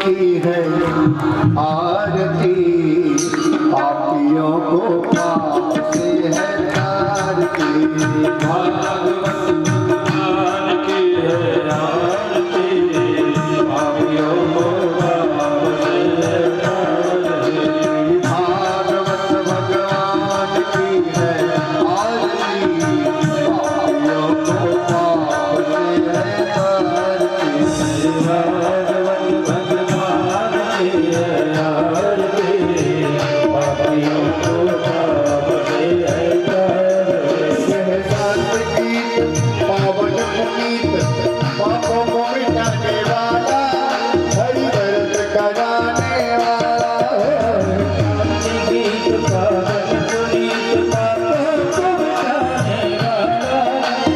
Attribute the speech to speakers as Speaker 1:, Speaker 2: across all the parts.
Speaker 1: की है आरती, पापियों को पाप से है तारती। भागवत भगवान की है आरती, पापियों को पाप से है तारती। भागवत भगवान की है आरती, पापियों को पाप से है तारती। भागवत भगवान की है आरती, पापियों को पाप से है तारती। यह संत गीत पावन पुनीत, पापों को मिटाने वाला, हरि भरत कराने वाला है। गीत पावन पुनीत, पापों को मिटाने वाला,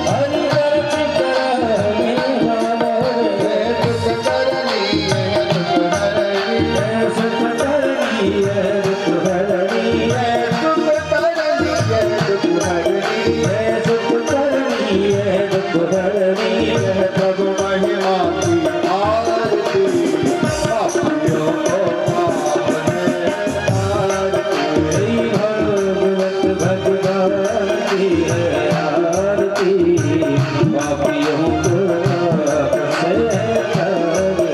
Speaker 1: हरि भरत कराने वाला है। दुख करनी है दुख हरनी है, सुख करनी है दुख हरनी है, दुख करनी है दुख हरनी है, सुख करनी है दुख हरनी है। प्रभु महिमा की आरती, पापियों को पाप से तारती। भागवत भगवान की है आरती, पापियों को पाप से तारती।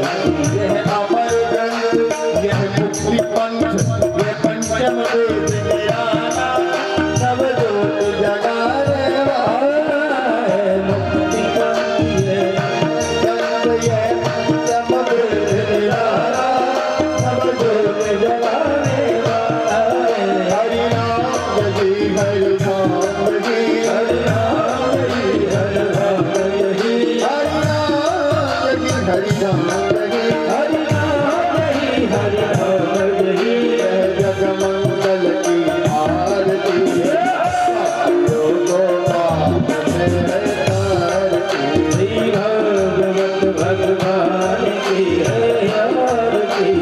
Speaker 1: यह अमर ग्रंथ, यह मुक्ति पंथ, यह पंचम वेद निराला, सब जोत जगाने वाला है। मुक्ति पंथ ये ग्रंथ, यह पंचम वेद निराला, सब जोत जगाने वाला है। हरि नाम यही, हरि नाम यही, हरि नाम यही, हरि नाम यही, हरि नाम यही, हरि नाम यही, हरि नाम यही, हरि नाम यही। जगमंगल की आरती, पापियों को पाप से है तारती। भागवत भगवान की है आरती,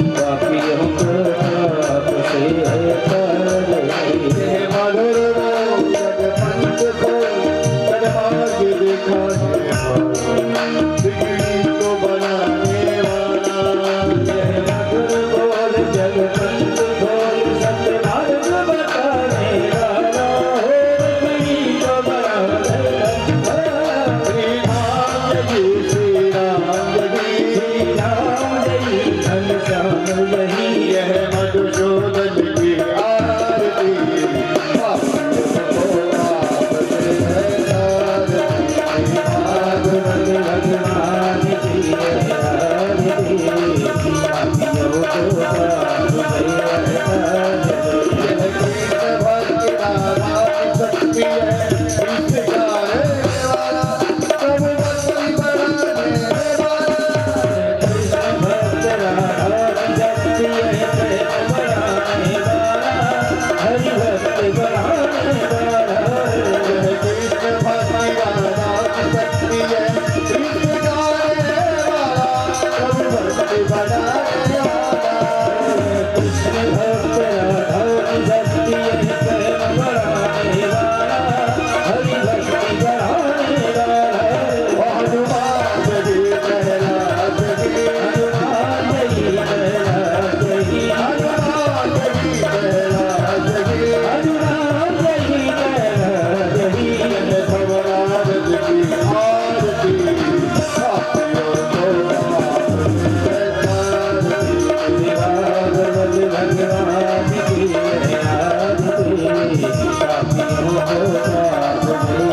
Speaker 1: पापियों को पाप से है तारती। यह मधुर नाम जगपंथ को सद्भाग्य दिखाने वाला, बिगड़ी को बनाने वाला। यह मधुर बोल जगपंथ बोल, सद्भाग्य बताने वाला, हो बिगड़ी को बनाने वाला। श्री राम यही, श्री राम यही, श्री राम यही, घनश्याम यही। यह मधुसूदन की आरती, पापियों को पाप से है तारती। भागवत भगवान की है आरती, पापियों को पाप से है तारती। यह गीत भक्ति धारा की शक्ति है, इसे गाने वाला, प्रभु भक्ति बढ़ाने वाला। कृष्ण भक्त राधा की शक्ति है, प्रेम बढ़ाने वाला, हरि भक्ति बढ़ाने वाला। यह कृष्ण भक्ति राधा की शक्ति है, इसे गाने वाला, प्रभु भक्ति बढ़ाने वाला। कृष्ण भक्त राधा की शक्ति है, प्रेम बढ़ाने वाला, हरि भक्ति बढ़ाने वाला। हनुमान जी प्रहलाद जी, हनुमान जी प्रहलाद जी, हनुमान जी प्रहलाद जी, हनुमान जी प्रहलाद जी। भगवान की आरती, पापियों को पाप से तारती। भागवत भगवान की है आरती, पापियों को पाप से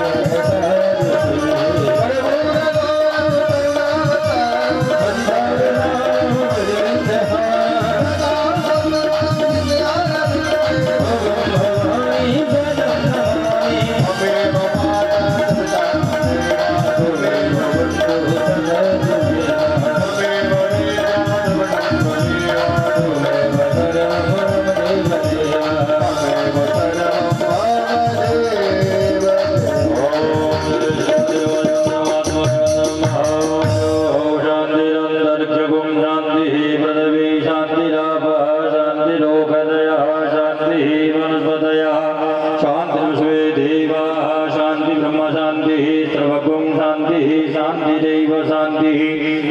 Speaker 1: शांति शांतिरेव शांति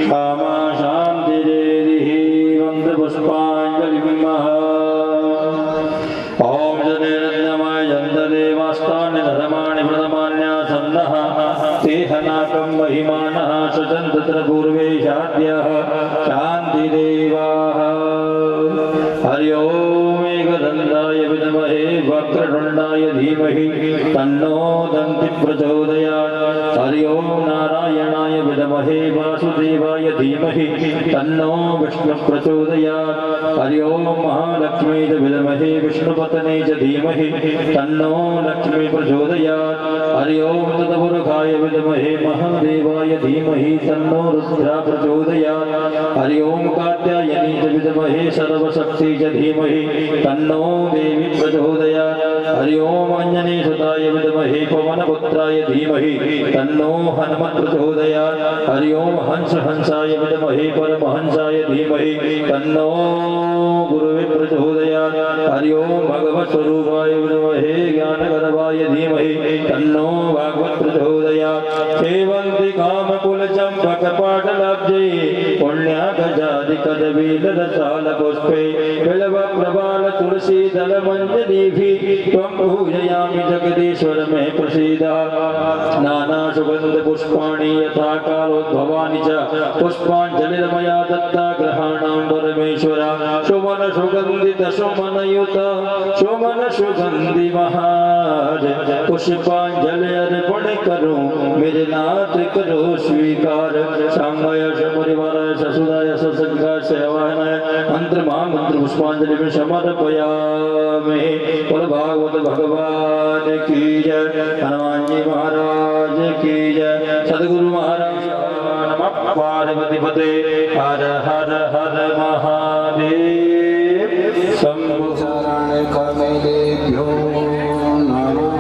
Speaker 1: सामा शांतिरेव
Speaker 2: तत्र पूर्वेशाद्यः शान्तिदेवाः। हरि ओम एकदन्ताय विद्महे वक्रतुण्डाय धीमहि तन्नो दन्ति प्रचोदयात्। हरि ओम नारायणाय विद्महे वासुदेवाय धीमहि तन्नो विष्णुः प्रचोदयात्। हरि ओम महालक्ष्मी च विद्महे विष्णुपत्नी च धीमहि तन्नो लक्ष्मी प्रचोदयात्। हरि ओम तत्पुरुषाय विद्महे महादेवाय धीमहि तन्नो रुद्रः प्रचोदयात्। हरि ओम कात्यायनी च विद्महे सर्वशक्ति च धीमहि तन्नो देवी प्रचोदयात्। हरि ओम अंजनीसुताय विद्महे पवनपुत्राय धीमहि तन्नो हनुमत् प्रचोदयात्। हरि ओम हंसाय विद्महे परमहंसाय धीमहि तन्नो गुरुवे प्रचोदयात्। हरि ओम भगवत् स्वरूपाय विद्महे ज्ञानगर्भाय धीमहि तन्नो भागवत् प्रचोदयात्। सेवन्ति कामकुलचम्पकपाटलाब्जे पुण्यागजादिकदवीलरसालपुष्पे बिल्वप्रवाल तुलसीदलमञ्जरीभिः त्वं पूजयामि जगदीश्वर मे प्रसीद। नानासुगन्धपुष्पाणि यथा कालोद्भवानि च पुष्पाञ्जलिर्मया दत्ता ग्रहाणां परमेश्वर। सुमन सुगन्धित सुमनयुत सुमन सुगन्धि महाज पुष्पांजलि अर्पण करूं मेरे नाथ करो स्वीकार। सांगय परिवार ससुराय ससंगा सेवानाय मंत्र महामंत्र पुष्पांजलि में समर्पयामि। बोल भागवत भगवान की जय, हनुमान जी महाराज की जय, सद्गुरु महाराज नमः पार्वती पते। हर हर हर महादेव। शंभु
Speaker 1: चरण कमलेभ्यो नमः।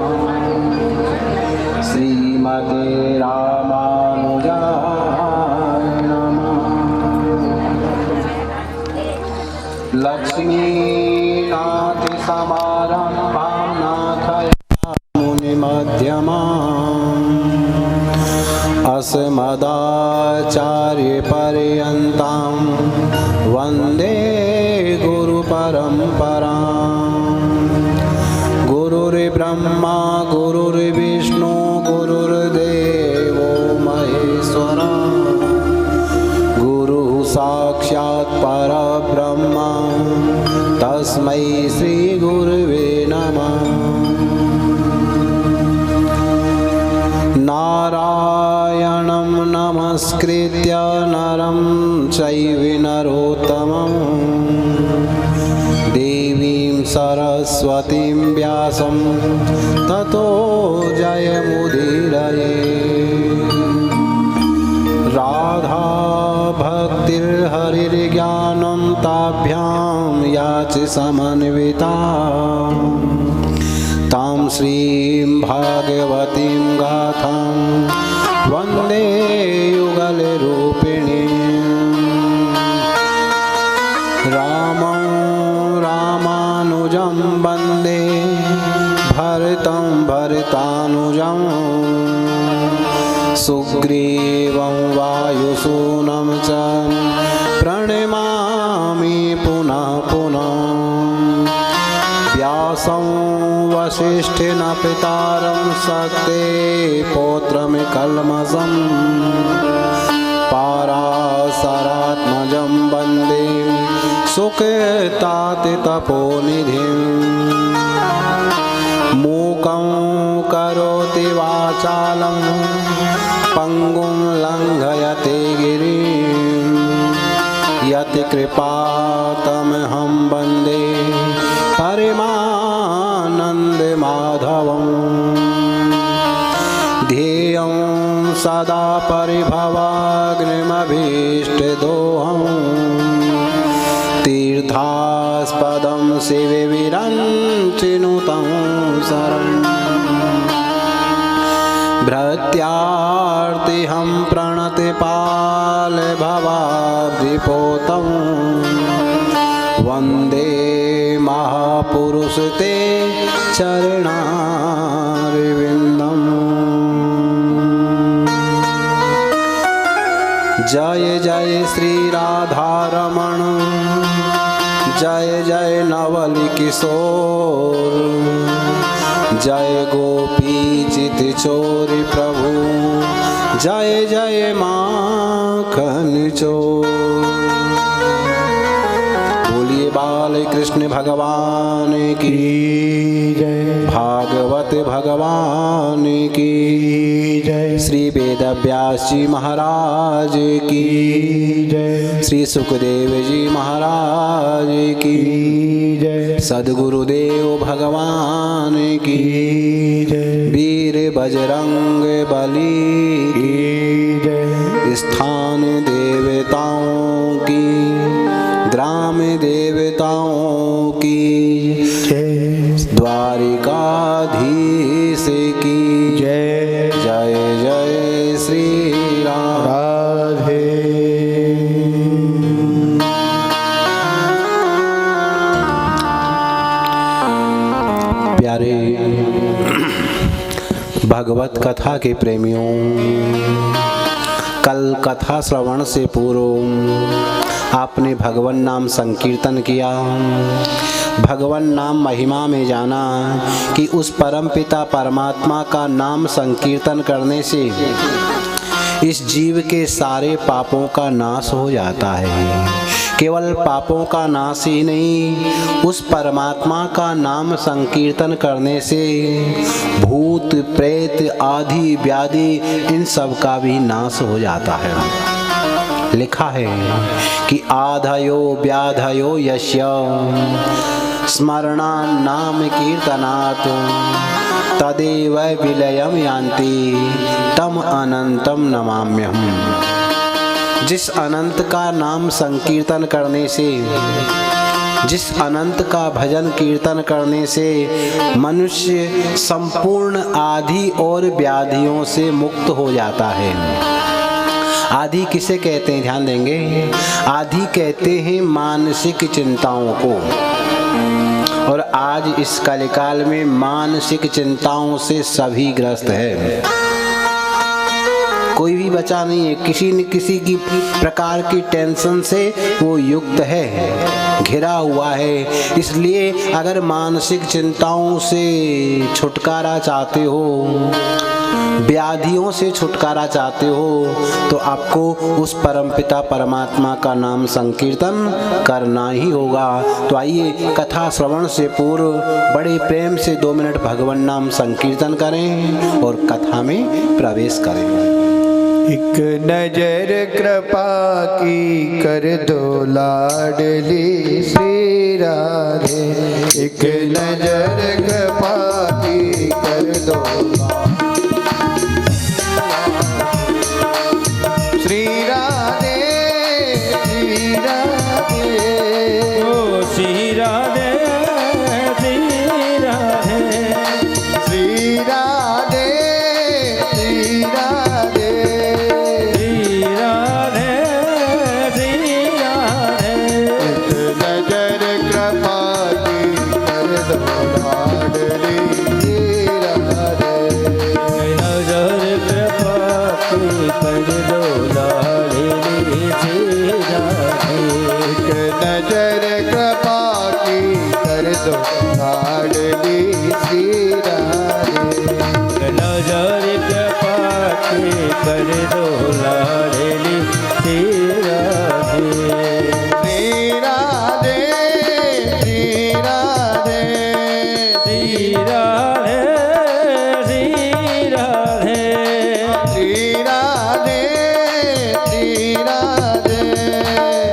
Speaker 1: श्रीमते रामानुजाय नमः। लक्ष्मीनाथ समारम्भां नाथया मुनिमध्यमाम् अस्मदाचार्यपर्यन्तां वन्दे गुरुपरम्पराम्। गुरुर्ब्रह्मा गुरुर्विष्णु गुरुर्देवो महेश्वरा। गुरुः साक्षात् परब्रह्म तस्मै श्रीगुरुवे नमः। नारायणं नमस्कृत्य नरं चैव नरोत्तमं देवीं सरस्वतीं व्यासं ततो जयमुदीरये। राधा भक्तिर्हरिर्ज्ञानं ताभ्यां याचि समन्विता। तां श्रीं भागवतीं गाथां वन्दे युगलरूपिणीं। रामं रामानुजं वन्दे भरतं भरतानुजं। सुग्रीवं वायुसूनं च प्रणमामि पुनः पुनः। व्यासं वसिष्ठेनपितारं शक्ते पौत्रमिकल्मषं। पाराशरात्मजं वन्दे सुखतातितपोनिधिम्। मूकं करोति वाचालं पङ्गुं लङ्घयते गिरिं। यत्कृपातमहं वन्दे परमानन्दमाधवम्। ध्येयं सदा परिभवाग्निमभीष्टदोहम्। तीर्थास्पदं शिवविरञ्चिनुतं शरणं। भृत्यार्तिहं प्रणतिपालभवाब्धिपोतं। वन्दे महापुरुषते चरणारविन्दम्। जय जय श्री राधारमण जय जय नवल किशोर। जय गोपी चित चोर प्रभु जय जय माँ माखन चोर। बोलिए बाल कृष्ण भगवान की
Speaker 3: जय।
Speaker 1: भागवत भगवान की
Speaker 3: जय।
Speaker 1: श्री वेद व्यास जी महाराज की
Speaker 3: जय।
Speaker 1: श्री सुखदेव जी महाराज की
Speaker 3: जय।
Speaker 1: सद्गुरुदेव भगवान की
Speaker 3: जय।
Speaker 1: वीर बजरंग बली की
Speaker 3: जय।
Speaker 1: स्थान देवताओं की ग्राम देवताओं की
Speaker 3: जय।
Speaker 1: द्वारिकाधीश की
Speaker 3: जय।
Speaker 1: जय जय श्री राम।
Speaker 3: राधे।
Speaker 1: प्यारे भगवत कथा के प्रेमियों, कल कथा श्रवण से पूर्व आपने भगवान नाम संकीर्तन किया, भगवान नाम महिमा में जाना कि उस परम पिता परमात्मा का नाम संकीर्तन करने से इस जीव के सारे पापों का नाश हो जाता है। केवल पापों का नाश ही नहीं, उस परमात्मा का नाम संकीर्तन करने से भूत प्रेत आदि व्याधि इन सब का भी नाश हो जाता है। लिखा है कि आधयो व्याधयो यस्य स्मरणा नाम कीर्तनात् तदेव विलयम यान्ति तम अनंतम नमाम्यहम्। जिस अनंत का नाम संकीर्तन करने से, जिस अनंत का भजन कीर्तन करने से मनुष्य संपूर्ण आदि और व्याधियों से मुक्त हो जाता है। आदि किसे कहते हैं, ध्यान देंगे। आदि कहते हैं मानसिक चिंताओं को, और आज इस कलिकाल में मानसिक चिंताओं से सभी ग्रस्त है। कोई भी बचा नहीं है, किसी न किसी की प्रकार की टेंशन से वो युक्त है, घिरा हुआ है। इसलिए अगर मानसिक चिंताओं से छुटकारा चाहते हो, व्याधियों से छुटकारा चाहते हो, तो आपको उस परमपिता परमात्मा का नाम संकीर्तन करना ही होगा। तो आइए कथा श्रवण से पूर्व बड़े प्रेम से 2 मिनट भगवान नाम संकीर्तन करें और कथा में प्रवेश करें।
Speaker 3: एक नजर कृपा की कर दो लाडली श्री राधे। एक नजर कृपा की कर दो श्री राधे। श्री राधे
Speaker 2: ओ श्री राधे श्री राधे
Speaker 3: श्री राधे श्री राधे
Speaker 2: श्री राधे श्री राधे।
Speaker 3: एक नजर कृपा की कर दो लाडली श्री राधे।
Speaker 2: नजर कृपा की कर दो लाडली श्री राधे।
Speaker 3: एक नजर कृपा की कर दो लाडली श्री राधे।
Speaker 2: नजर कृपा की कर दो लाडली श्री राधे।
Speaker 3: श्री राधे श्री राधे
Speaker 2: श्री राधे श्री राधे
Speaker 3: श्री राधे श्री राधे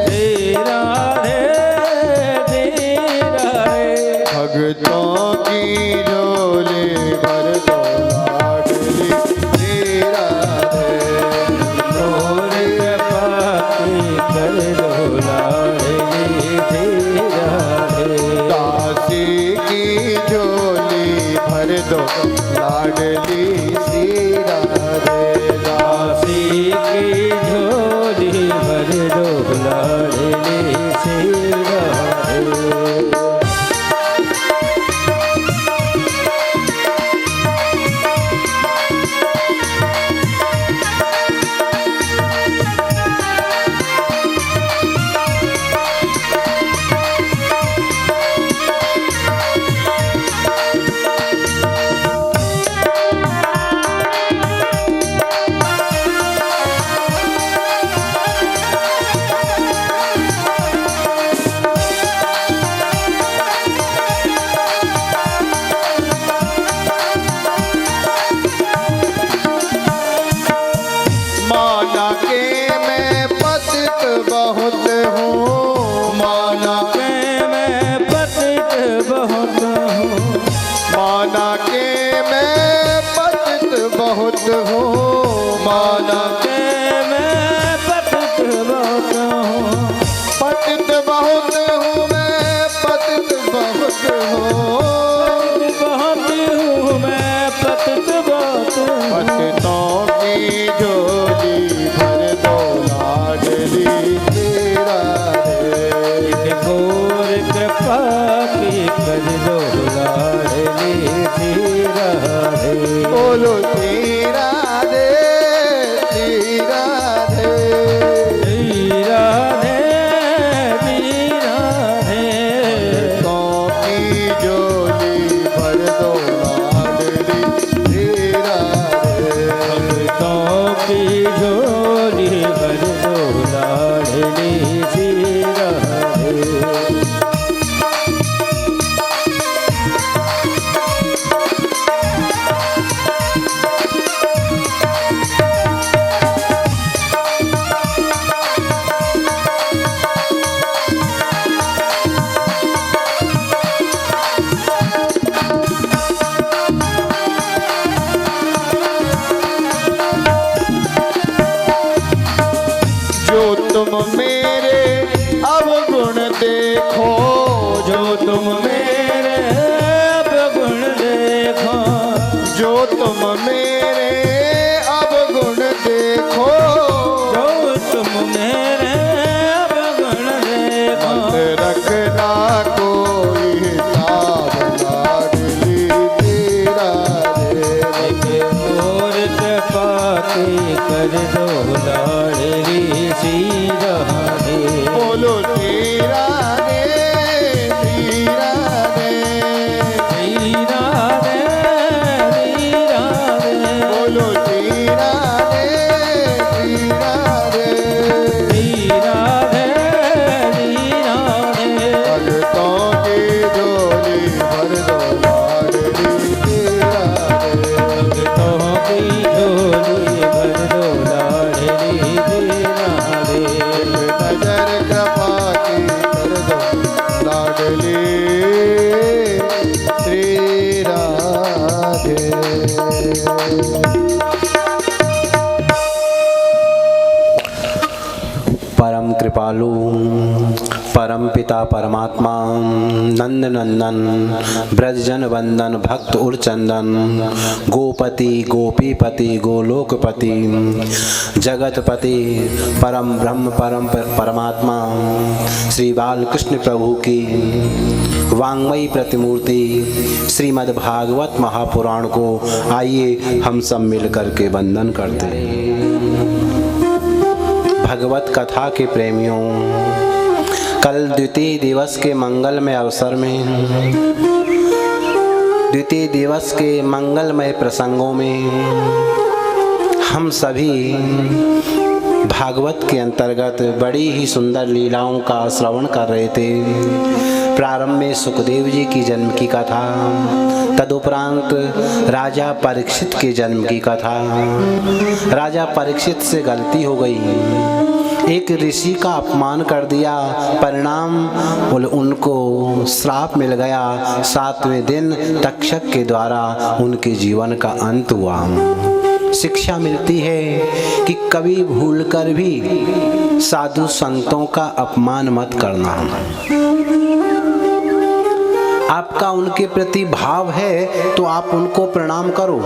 Speaker 2: श्री राधे श्री राधे।
Speaker 3: भक्तों की झोली भर दो लाडली श्री राधे।
Speaker 2: नूर कृपा की कर दो लाडली श्री राधे।
Speaker 3: दासी की झोली भर दो लाडली श्री राधे।
Speaker 2: दासी की झोली भर दो लाडली श्री राधे। बहुत हूँ,
Speaker 3: पतित बहुत हूँ मैं, पतित बहुत हूँ।
Speaker 2: बहुत हूँ मैं, पतित बहुत हूँ।
Speaker 3: पतितों की झोली भर दो लाडली श्री राधे।
Speaker 2: घोर कृपा की कर दो लाडली श्री राधे।
Speaker 3: बोलो श्री राधे, श्री राधे।
Speaker 2: श्री राधे, श्री राधे।
Speaker 3: पतितों की झोली भर दो लाडली श्री राधे।
Speaker 2: भक्तों की झोली भर दो लाडली श्री राधे।
Speaker 3: जो तुम मेरे अवगुण देखो,
Speaker 2: जो तुम मेरे अवगुण देखो,
Speaker 3: जो तुम मेरे अवगुण देखो।
Speaker 2: जो तुम मेरे अवगुण देखो।
Speaker 3: मत रखना कोई हिसाब लाडली श्री राधे।
Speaker 2: और कृपा की कर दो लाडली श्री राधे।
Speaker 3: बोलो श्री राधे, श्री राधे।
Speaker 2: श्री राधे, श्री राधे।
Speaker 3: बोलो श्री राधे, श्री राधे।
Speaker 2: श्री राधे, श्री राधे।
Speaker 3: भक्तों की झोली भर दो लाडली श्री राधे।
Speaker 2: भक्तों की झोली भर दो लाडली श्री राधे।
Speaker 3: नजर कृपा की कर दो लाडली श्री राधे।
Speaker 1: परम कृपालु परम पिता परमात्मा नंद नंदन ब्रजजन वंदन भक्त उर्चंदन गोपति गोपीपति गोलोकपति जगतपति परम ब्रह्म परम परमात्मा श्री बालकृष्ण प्रभु की वांगमयी प्रतिमूर्ति श्रीमद् भागवत महापुराण को आइए हम सब मिल करके वंदन करते हैं। भगवत कथा के प्रेमियों, कल द्वितीय दिवस के मंगलमय अवसर में, द्वितीय दिवस के मंगलमय प्रसंगों में हम सभी भागवत के अंतर्गत बड़ी ही सुंदर लीलाओं का श्रवण कर रहे थे। प्रारंभ में सुखदेव जी की जन्म की कथा, तदुपरांत राजा परीक्षित के जन्म की कथा। राजा परीक्षित से गलती हो गई, एक ऋषि का अपमान कर दिया, परिणाम उनको श्राप मिल गया। 7वें दिन तक्षक के द्वारा उनके जीवन का अंत हुआ। शिक्षा मिलती है कि कभी भूलकर भी साधु संतों का अपमान मत करना। आपका उनके प्रति भाव है तो आप उनको प्रणाम करो,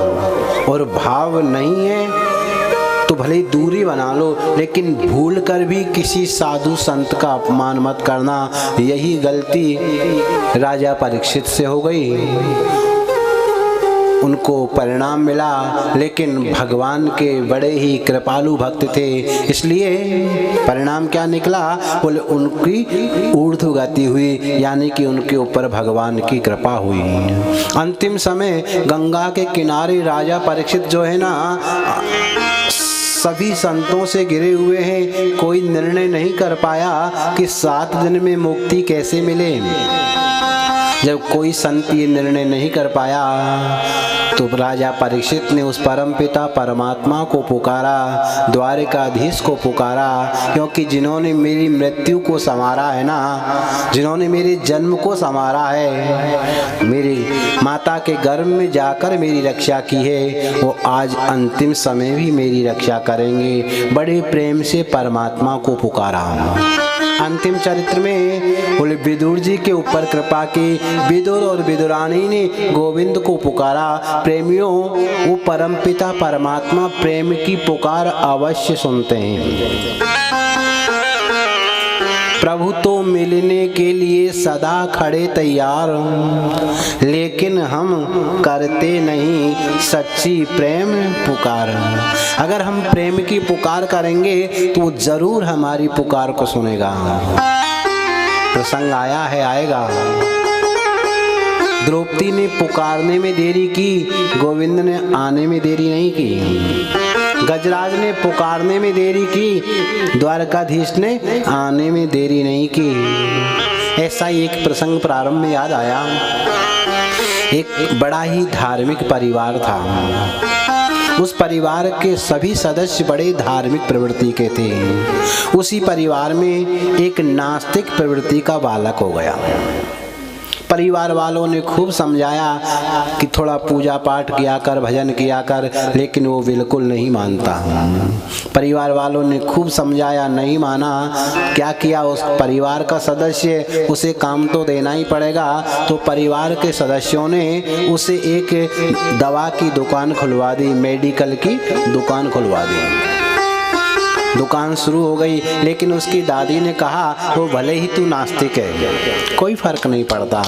Speaker 1: और भाव नहीं है तो भले ही दूरी बना लो, लेकिन भूल कर भी किसी साधु संत का अपमान मत करना। यही गलती राजा परीक्षित से हो गई। उनको परिणाम मिला, लेकिन भगवान के बड़े ही कृपालु भक्त थे, इसलिए परिणाम क्या निकला, बोले उनकी ऊर्ध्वगति हुई, यानी कि उनके ऊपर भगवान की कृपा हुई। अंतिम समय गंगा के किनारे राजा परीक्षित जो है ना, सभी संतों से घिरे हुए हैं, कोई निर्णय नहीं कर पाया कि 7 दिन में मुक्ति कैसे मिले। जब कोई संत ये निर्णय नहीं कर पाया तो राजा परीक्षित ने उस परमपिता परमात्मा को पुकारा, द्वारिकाधीश को पुकारा, क्योंकि जिन्होंने मेरी मृत्यु को संवारा है ना, जिन्होंने मेरे जन्म को संवारा है, मेरी माता के गर्भ में जाकर मेरी रक्षा की है, वो आज अंतिम समय भी मेरी रक्षा करेंगे। बड़े प्रेम से परमात्मा को पुकारा। अंतिम चरित्र में बोले विदुर जी के ऊपर कृपा की, विदुर और विदुरानी ने गोविंद को पुकारा। प्रेमियों, वो परमपिता परमात्मा प्रेम की पुकार अवश्य सुनते हैं। प्रभु तो मिलने के लिए सदा खड़े तैयार, लेकिन हम करते नहीं सच्ची प्रेम पुकार। अगर हम प्रेम की पुकार करेंगे तो जरूर हमारी पुकार को सुनेगा। प्रसंग आया है, आएगा। द्रौपदी ने पुकारने में देरी की, गोविंद ने आने में देरी नहीं की। गजराज ने पुकारने में देरी की, द्वारकाधीश ने आने में देरी नहीं की। ऐसा ही एक प्रसंग प्रारंभ में याद आया। एक बड़ा ही धार्मिक परिवार था। उस परिवार के सभी सदस्य बड़े धार्मिक प्रवृत्ति के थे। उसी परिवार में एक नास्तिक प्रवृत्ति का बालक हो गया। परिवार वालों ने खूब समझाया कि थोड़ा पूजा पाठ किया कर, भजन किया कर, लेकिन वो बिल्कुल नहीं मानता। परिवार वालों ने खूब समझाया, नहीं माना। क्या किया उस परिवार का सदस्य, उसे काम तो देना ही पड़ेगा। तो परिवार के सदस्यों ने उसे एक दवा की दुकान खुलवा दी, मेडिकल की दुकान खुलवा दी। दुकान शुरू हो गई, लेकिन उसकी दादी ने कहा वो भले ही तू नास्तिक है, कोई फर्क नहीं पड़ता,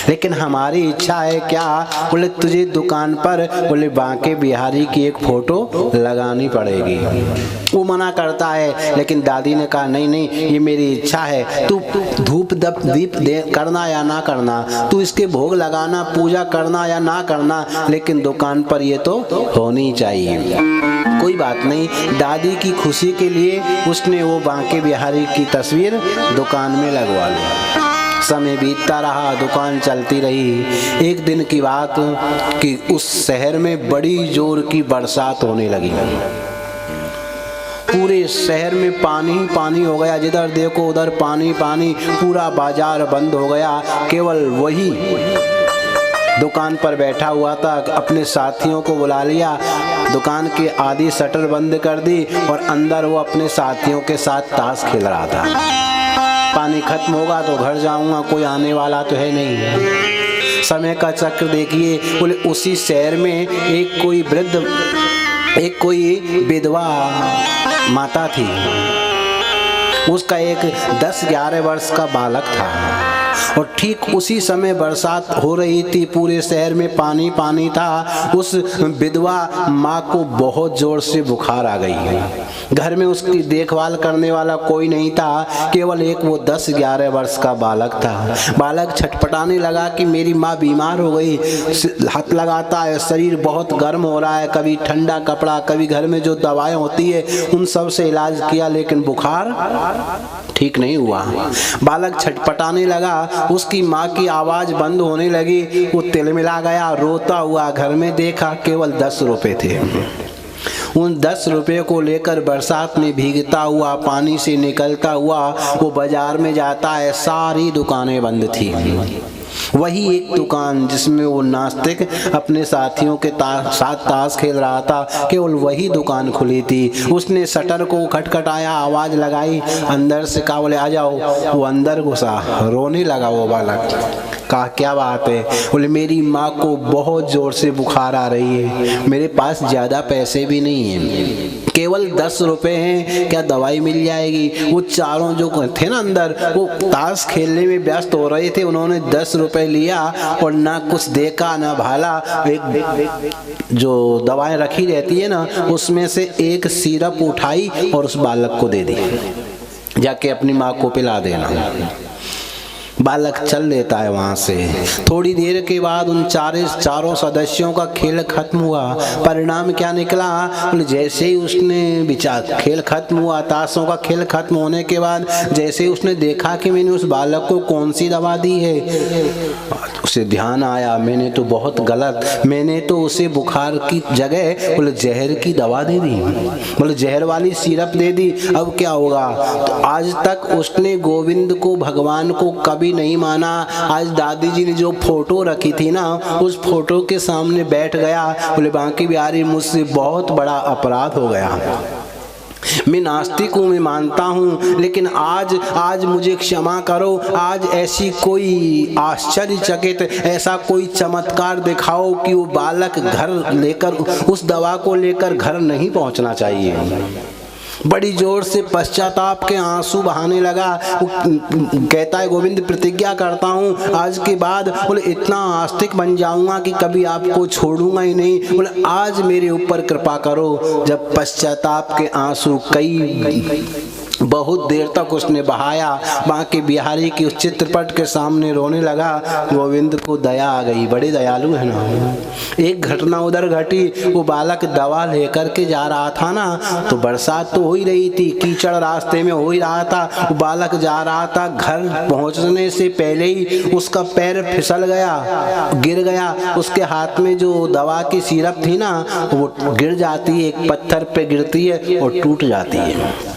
Speaker 1: लेकिन हमारी इच्छा है क्या, बोले तुझे दुकान पर बोले बांके बिहारी की एक फोटो लगानी पड़ेगी। वो मना करता है, लेकिन दादी ने कहा नहीं नहीं, ये मेरी इच्छा है, तू धूप दीप दे करना या ना करना, तू इसके भोग लगाना, पूजा करना या ना करना, लेकिन दुकान पर ये तो होनी चाहिए। कोई बात नहीं, दादी की खुशी के लिए उसने वो बांके बिहारी की तस्वीर दुकान में लगवा ली। समय बीतता रहा, दुकान चलती रही। एक दिन की बात कि उस शहर में बड़ी जोर की बरसात होने लगी। पूरे शहर में पानी ही पानी हो गया, जिधर देखो उधर पानी पानी, पूरा बाजार बंद हो गया। केवल वही दुकान पर बैठा हुआ था, अपने साथियों को बुला लिया, दुकान की आधी शटर बंद कर दी और अंदर वो अपने साथियों के साथ ताश खेल रहा था। पानी खत्म होगा तो घर जाऊंगा, कोई आने वाला तो है नहीं। समय का चक्र देखिए, बोले उसी शहर में एक कोई विधवा माता थी। उसका एक 10-11 वर्ष का बालक था और ठीक उसी समय बरसात हो रही थी, पूरे शहर में पानी पानी था। उस विधवा माँ को बहुत जोर से बुखार आ गई। घर में उसकी देखभाल करने वाला कोई नहीं था, केवल एक वो 10-11 वर्ष का बालक था। बालक छटपटाने लगा कि मेरी माँ बीमार हो गई। हाथ लगाता है, शरीर बहुत गर्म हो रहा है, कभी ठंडा कपड़ा, कभी घर में जो दवाएं होती है उन सब से इलाज किया, लेकिन बुखार ठीक नहीं हुआ। बालक छटपटाने लगा, उसकी माँ की आवाज बंद होने लगी। वो तिलमिला गया, रोता हुआ घर में देखा केवल 10 रुपए थे। उन 10 रुपए को लेकर बरसात में भीगता हुआ, पानी से निकलता हुआ वो बाजार में जाता है। सारी दुकानें बंद थी। वही एक दुकान जिसमें वो नास्तिक अपने साथियों के साथ ताश खेल रहा था, केवल वही दुकान खुली थी। उसने शटर को खटखटाया, आवाज लगाई, अंदर से कहा बोले आ जाओ। वो अंदर घुसा, रोने लगा वो बालक। कहा क्या बात है? बोले मेरी माँ को बहुत जोर से बुखार आ रही है, मेरे पास ज्यादा पैसे भी नहीं है, केवल 10 रुपए हैं, क्या दवाई मिल जाएगी? वो चारों जो थे ना अंदर, वो ताश खेलने में व्यस्त हो रहे थे। उन्होंने 10 रुपए लिया और ना कुछ देखा ना भाला। एक जो दवाएं रखी रहती है ना, उसमें से एक सिरप उठाई और उस बालक को दे दी, जाके अपनी माँ को पिला देना। बालक चल लेता है वहां से। थोड़ी देर के बाद उन चारों सदस्यों का खेल खत्म हुआ। परिणाम क्या निकला? बोले जैसे ही उसने विचार खेल खत्म हुआ, ताशों का खेल खत्म होने के बाद जैसे ही उसने देखा कि मैंने उस बालक को कौन सी दवा दी है, उसे ध्यान आया मैंने तो बहुत गलत, मैंने तो उसे बुखार की जगह बोले जहर की दवा दे दी, बोले जहर वाली सिरप दे दी। अब क्या होगा? तो आज तक उसने गोविंद को, भगवान को कभी नहीं माना। आज दादी जी ने जो फोटो रखी थी ना, उस फोटो के सामने बैठ गया। बोले बांके बिहारी मुझसे बहुत बड़ा अपराध हो गया, मैं नास्तिक हूँ, मैं मानता हूँ, लेकिन आज मुझे क्षमा करो। आज ऐसी कोई आश्चर्यचकित ऐसा कोई चमत्कार दिखाओ कि वो बालक घर लेकर उस दवा को लेकर घर नहीं पहुँचना चाहिए। बड़ी जोर से पश्चाताप के आंसू बहाने लगा। वो कहता है गोविंद प्रतिज्ञा करता हूँ आज के बाद बोले इतना आस्तिक बन जाऊंगा कि कभी आपको छोड़ूंगा ही नहीं। बोले आज मेरे ऊपर कृपा करो। जब पश्चाताप के आंसू बहुत देर तक उसने बहाया, बांके बिहारी की उस चित्रपट के सामने रोने लगा। गोविंद को दया आ गई, बड़े दयालु है ना। एक घटना उधर घटी, वो बालक दवा लेकर के जा रहा था ना, तो बरसात तो हो ही रही थी, कीचड़ रास्ते में हो ही रहा था। वो बालक जा रहा था, घर पहुंचने से पहले ही उसका पैर फिसल गया, गिर गया। उसके हाथ में जो दवा की सिरप थी ना, वो गिर जाती है, एक पत्थर पे गिरती है और टूट जाती है।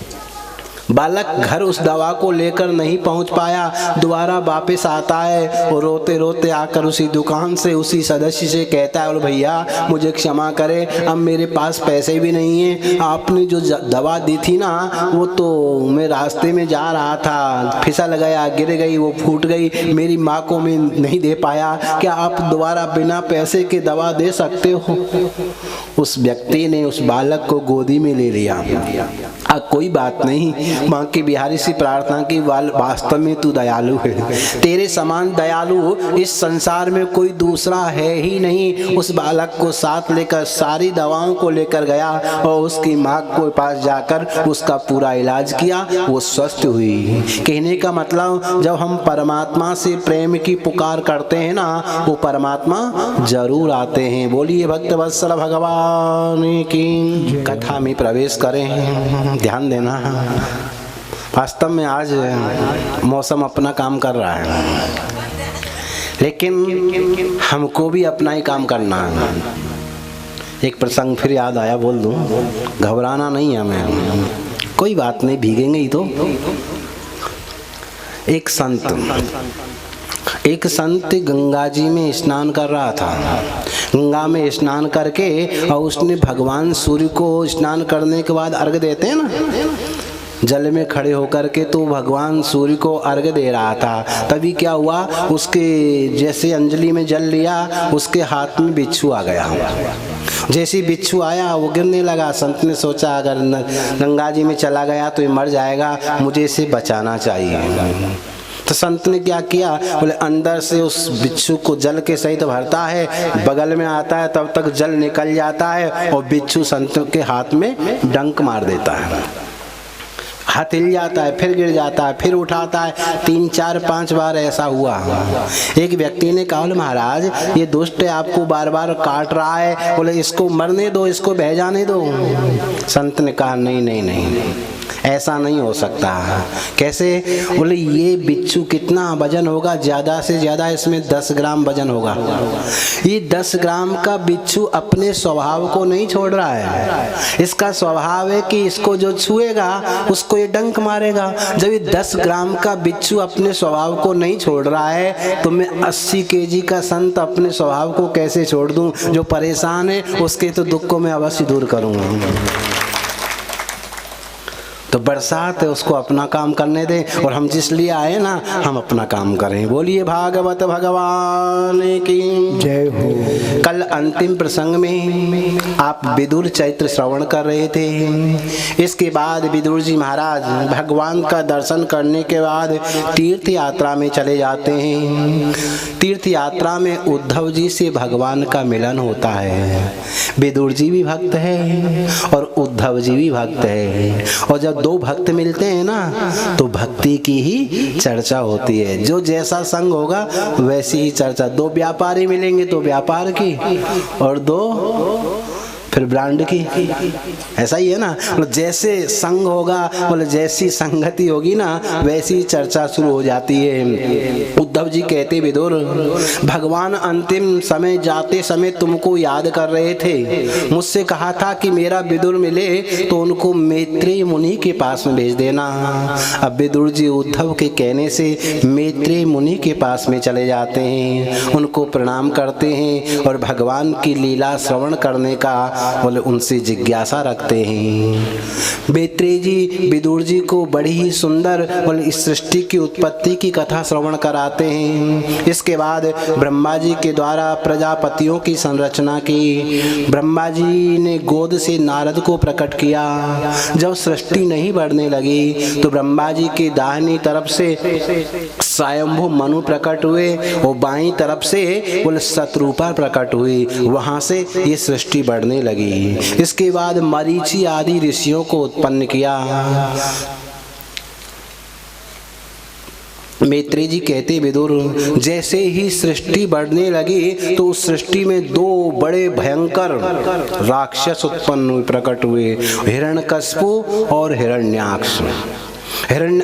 Speaker 1: बालक घर उस दवा को लेकर नहीं पहुंच पाया, दोबारा वापस आता है और रोते रोते आकर उसी दुकान से उसी सदस्य से कहता है बोले भैया मुझे क्षमा करें, अब मेरे पास पैसे भी नहीं हैं, आपने जो दवा दी थी ना वो तो मैं रास्ते में जा रहा था, फिसल गया, गिर गई, वो फूट गई, मेरी माँ को मैं नहीं दे पाया, क्या आप दोबारा बिना पैसे के दवा दे सकते हो? उस व्यक्ति ने उस बालक को गोदी में ले लिया। कोई बात नहीं, बांके बिहारी से प्रार्थना की वास्तव में तू दयालु है, तेरे समान दयालु इस संसार में कोई दूसरा है ही नहीं। उस बालक को साथ लेकर सारी दवाओं को लेकर गया और उसकी माँ को पास जाकर उसका पूरा इलाज किया, वो स्वस्थ हुई। कहने का मतलब जब हम परमात्मा से प्रेम की पुकार करते हैं ना, वो परमात्मा जरूर आते हैं। बोलिए भक्त वत्सल भगवान की। कथा में प्रवेश करें, ध्यान देना। वास्तव में आज मौसम अपना काम कर रहा है, लेकिन हमको भी अपना ही काम करना है। एक प्रसंग फिर याद आया, बोल दूं, घबराना नहीं है हमें, कोई बात नहीं, भीगेंगे ही तो। एक संत गंगा जी में स्नान कर रहा था। गंगा में स्नान करके और उसने भगवान सूर्य को स्नान करने के बाद अर्घ देते हैं ना, जल में खड़े होकर के, तो भगवान सूर्य को अर्घ दे रहा था। तभी क्या हुआ, उसके जैसे अंजलि में जल लिया, उसके हाथ में बिच्छू आ गया। जैसे बिच्छू आया वो गिरने लगा। संत ने सोचा अगर गंगा जी में चला गया तो ये मर जाएगा, मुझे इसे बचाना चाहिए। तो संत ने क्या किया, बोले अंदर से उस बिच्छू को जल के सहित भरता है, बगल में आता है, तब तक जल निकल जाता है और बिच्छू संत के हाथ में डंक मार देता है। हाथ हिल जाता है, फिर गिर जाता है, फिर उठाता है। 3, 4, 5 बार ऐसा हुआ। एक व्यक्ति ने कहा महाराज ये दुष्ट है, आपको बार बार काट रहा है, बोले इसको मरने दो, इसको बह जाने दो। संत ने कहा नहीं नहीं नहीं, ऐसा नहीं हो सकता। कैसे? बोले ये बिच्छू कितना वजन होगा, ज्यादा से ज्यादा इसमें 10 ग्राम वजन होगा। ये 10 ग्राम का बिच्छू अपने स्वभाव को नहीं छोड़ रहा है, इसका स्वभाव है कि इसको जो छुएगा उसको ये डंक मारेगा। जब ये 10 ग्राम का बिच्छू अपने स्वभाव को नहीं छोड़ रहा है, तो मैं 80 kg का संत अपने स्वभाव को कैसे छोड़ दूं? जो परेशान है उसके तो दुख को मैं अवश्य दूर करूंगा। तो बरसात है, उसको अपना काम करने दें और हम जिस लिए आए ना, हम अपना काम करें। बोलिए भागवत भगवान की जय हो। कल अंतिम प्रसंग में आप विदुर चैत्र श्रवण कर रहे थे। इसके बाद विदुर जी महाराज भगवान का दर्शन करने के बाद तीर्थ यात्रा में चले जाते हैं। तीर्थ यात्रा में उद्धव जी से भगवान का मिलन होता है। विदुर जी भी भक्त है और उद्धव जी भी भक्त है। और जब जब दो भक्त मिलते हैं ना तो भक्ति की ही चर्चा होती है। जो जैसा संग होगा वैसी ही चर्चा। दो व्यापारी मिलेंगे तो व्यापार की, और दो फिर ब्रांड की। ऐसा ही है ना, मतलब जैसे संग होगा, मतलब जैसी संगति होगी ना वैसी चर्चा शुरू हो जाती है। उद्धव जी कहते विदुर, भगवान अंतिम समय जाते समय तुमको याद कर रहे थे। मुझसे कहा था कि मेरा विदुर मिले तो उनको मैत्रेय मुनि के पास में भेज देना। अब विदुर जी उद्धव के कहने से मैत्रेय मुनि के पास में चले जाते हैं, उनको प्रणाम करते हैं और भगवान की लीला श्रवण करने का बोले उनसे जिज्ञासा रखते हैं। मैत्रेय जी विदुर जी को बड़ी ही सुंदर बोले इस सृष्टि की उत्पत्ति की कथा श्रवण कराते हैं। इसके बाद ब्रह्मा जी के द्वारा प्रजापतियों की संरचना की। ब्रह्मा जी ने गोद से नारद को प्रकट किया। जब सृष्टि नहीं बढ़ने लगी तो ब्रह्मा जी की दाहिनी तरफ से स्वयंभू मनु प्रकट हुए और बाईं तरफ से बोले शत्रुपा प्रकट हुई। वहां से ये सृष्टि बढ़ने लगी। इसके बाद मरीचि आदि ऋषियों को उत्पन्न किया। मैत्रेय जी कहते विदुर, जैसे ही सृष्टि बढ़ने लगी तो उस सृष्टि में दो बड़े भयंकर राक्षस उत्पन्न प्रकट हुए, हिरण्यकश्यप और हिरण्याक्ष।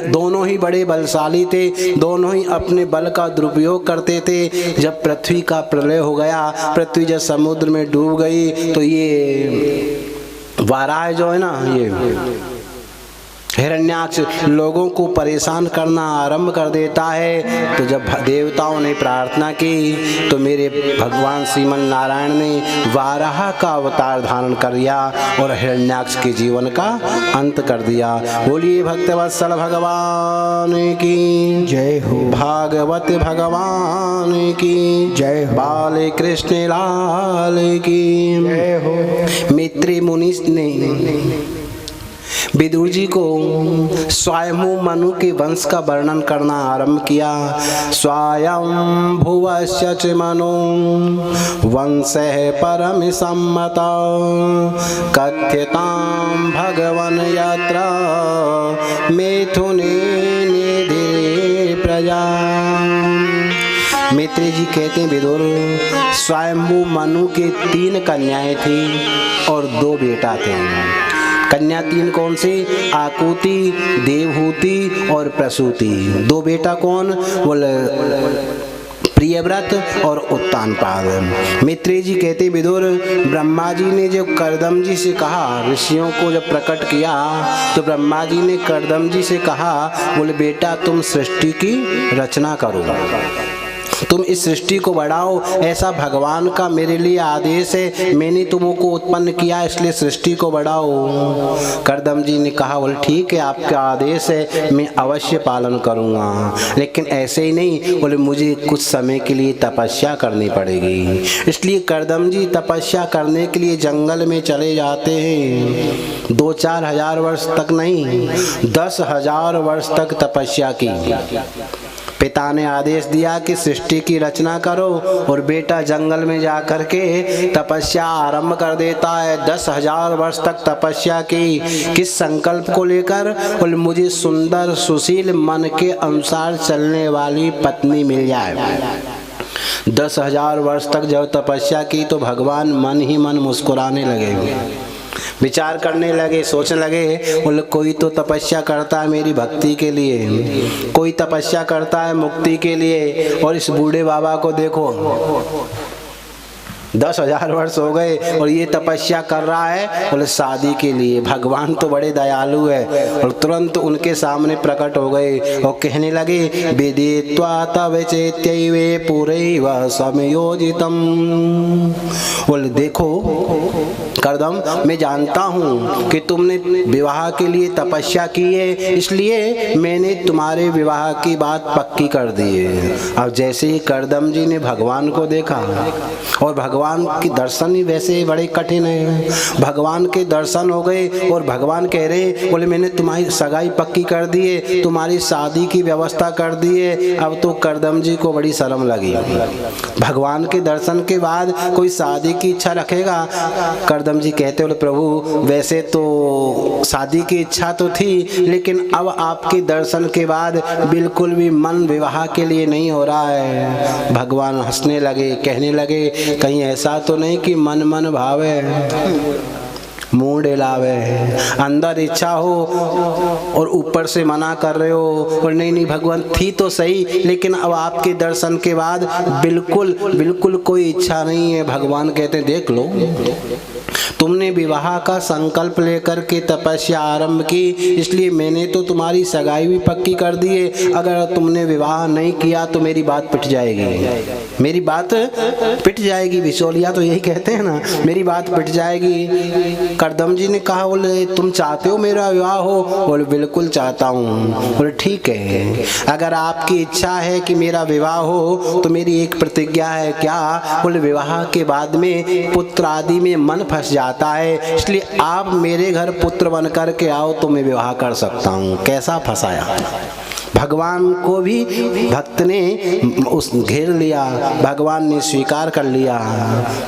Speaker 1: दोनों ही बड़े बलशाली थे, दोनों ही अपने बल का दुरुपयोग करते थे। जब पृथ्वी का प्रलय हो गया, पृथ्वी जब समुद्र में डूब गई तो ये वाराह जो है ना, ये हिरण्याक्ष लोगों को परेशान करना आरंभ कर देता है। तो जब देवताओं ने प्रार्थना की तो मेरे भगवान श्रीमन नारायण ने वाराह का अवतार धारण कर लिया और हिरण्याक्ष के जीवन का अंत कर दिया। बोलिए भक्तवत्सल भगवान की
Speaker 3: जय हो।
Speaker 1: भागवत भगवान की
Speaker 3: जय हो।
Speaker 1: बाले कृष्ण लाल की
Speaker 3: जय हो।
Speaker 1: मैत्रेय मुनि ने विदुर जी को स्वयं मनु के वंश का वर्णन करना आरंभ किया। स्वयं भुवस्य च मनु वंशः परम सम्मता कथ्यतां भगवन यत्र मिथुने निधि प्रजा। मैत्रेय जी कहते हैं विदुर, स्वयंभू मनु के 3 कन्याएं थी और 2 बेटा थे। कन्या 3 कौन सी? आकुति, देवहूति और प्रसूति। 2 बेटा कौन? बोले प्रियव्रत और उत्तानपाद। मैत्रेय जी कहते विदुर, ब्रह्मा जी ने जब कर्दम जी से कहा, ऋषियों को जब प्रकट किया तो ब्रह्मा जी ने कर्दम जी से कहा, बोले बेटा तुम सृष्टि की रचना करो, तुम इस सृष्टि को बढ़ाओ, ऐसा भगवान का मेरे लिए आदेश है। मैंने तुमको उत्पन्न किया इसलिए सृष्टि को बढ़ाओ। कर्दम जी ने कहा, बोले ठीक है आपका आदेश है, मैं अवश्य पालन करूँगा, लेकिन ऐसे ही नहीं, बोले मुझे कुछ समय के लिए तपस्या करनी पड़ेगी। इसलिए कर्दम जी तपस्या करने के लिए जंगल में चले जाते हैं। 2-4 हजार वर्ष तक नहीं, 10,000 वर्ष तक तपस्या की। पिता ने आदेश दिया कि सृष्टि की रचना करो और बेटा जंगल में जा कर के तपस्या आरंभ कर देता है। 10,000 वर्ष तक तपस्या की। किस संकल्प को लेकर? बोले मुझे सुंदर सुशील मन के अनुसार चलने वाली पत्नी मिल जाए। 10,000 वर्ष तक जब तपस्या की तो भगवान मन ही मन मुस्कुराने लगे, विचार करने लगे, सोचने लगे, बोले कोई तो तपस्या करता है मेरी भक्ति के लिए, कोई तपस्या करता है मुक्ति के लिए, और इस बूढ़े बाबा को देखो 10,000 वर्ष हो गए और ये तपस्या कर रहा है, बोले शादी के लिए। भगवान तो बड़े दयालु है और तुरंत उनके सामने प्रकट हो गए और कहने लगे, विदित्वा तव चैत्यैवे पुरैव समयोजितम्। बोले देखो कर्दम, मैं जानता हूँ कि तुमने विवाह के लिए तपस्या की है, इसलिए मैंने तुम्हारे विवाह की बात पक्की कर दी है। अब जैसे ही कर्दम जी ने भगवान को देखा और भगवान भगवान के दर्शन ही वैसे बड़े कठिन है। भगवान के दर्शन हो गए और भगवान कह रहे, बोले मैंने तुम्हारी सगाई पक्की कर दी है, तुम्हारी शादी की व्यवस्था कर दी है। अब तो करदम जी को बड़ी शर्म लगी। भगवान के दर्शन के बाद कोई शादी की इच्छा रखेगा? करदम जी कहते, बोले प्रभु वैसे तो शादी की इच्छा तो थी, लेकिन अब आपके दर्शन के बाद बिल्कुल भी मन विवाह के लिए नहीं हो रहा है। भगवान हंसने लगे, कहने लगे, कहीं ऐसा तो नहीं कि मन मन भावे मुंह डेलावे, अंदर इच्छा हो और ऊपर से मना कर रहे हो। और नहीं भगवान थी तो सही, लेकिन अब आपके दर्शन के बाद बिल्कुल कोई इच्छा नहीं है। भगवान कहते देख लो, तुमने विवाह का संकल्प लेकर के तपस्या आरंभ की, इसलिए मैंने तो तुम्हारी सगाई भी पक्की कर दी है। अगर तुमने विवाह नहीं किया तो मेरी बात पिट जाएगी, मेरी बात पिट जाएगी। विचौलिया तो यही कहते हैं ना, मेरी बात पिट जाएगी। करदम जी ने कहा, बोले तुम चाहते हो मेरा विवाह हो? बोले बिल्कुल चाहता हूँ। बोले ठीक है, अगर आपकी इच्छा है कि मेरा विवाह हो तो मेरी एक प्रतिज्ञा है। क्या? बोले विवाह के बाद में पुत्र आदि में मन फंस जाता है, इसलिए आप मेरे घर पुत्र बन कर के आओ तो मैं विवाह कर सकता हूँ। कैसा फंसाया! भगवान को भी भक्त ने उस घेर लिया, भगवान ने स्वीकार कर लिया।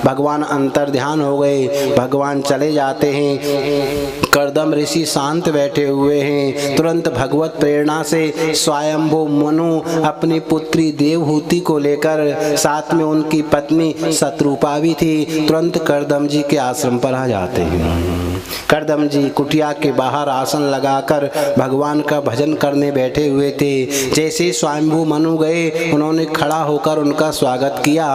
Speaker 1: भगवान अंतर ध्यान हो गए, भगवान चले जाते हैं। करदम ऋषि शांत बैठे हुए हैं। तुरंत भगवत प्रेरणा से स्वयंभू मनु अपनी पुत्री देवहूति को लेकर, साथ में उनकी पत्नी शत्रुपा भी थी, तुरंत करदम जी के आश्रम पर आ जाते हैं। करदम जी कुटिया के बाहर आसन लगाकर भगवान का भजन करने बैठे हुए थे। जैसे स्वयंभू मनु गए, उन्होंने खड़ा होकर उनका स्वागत किया।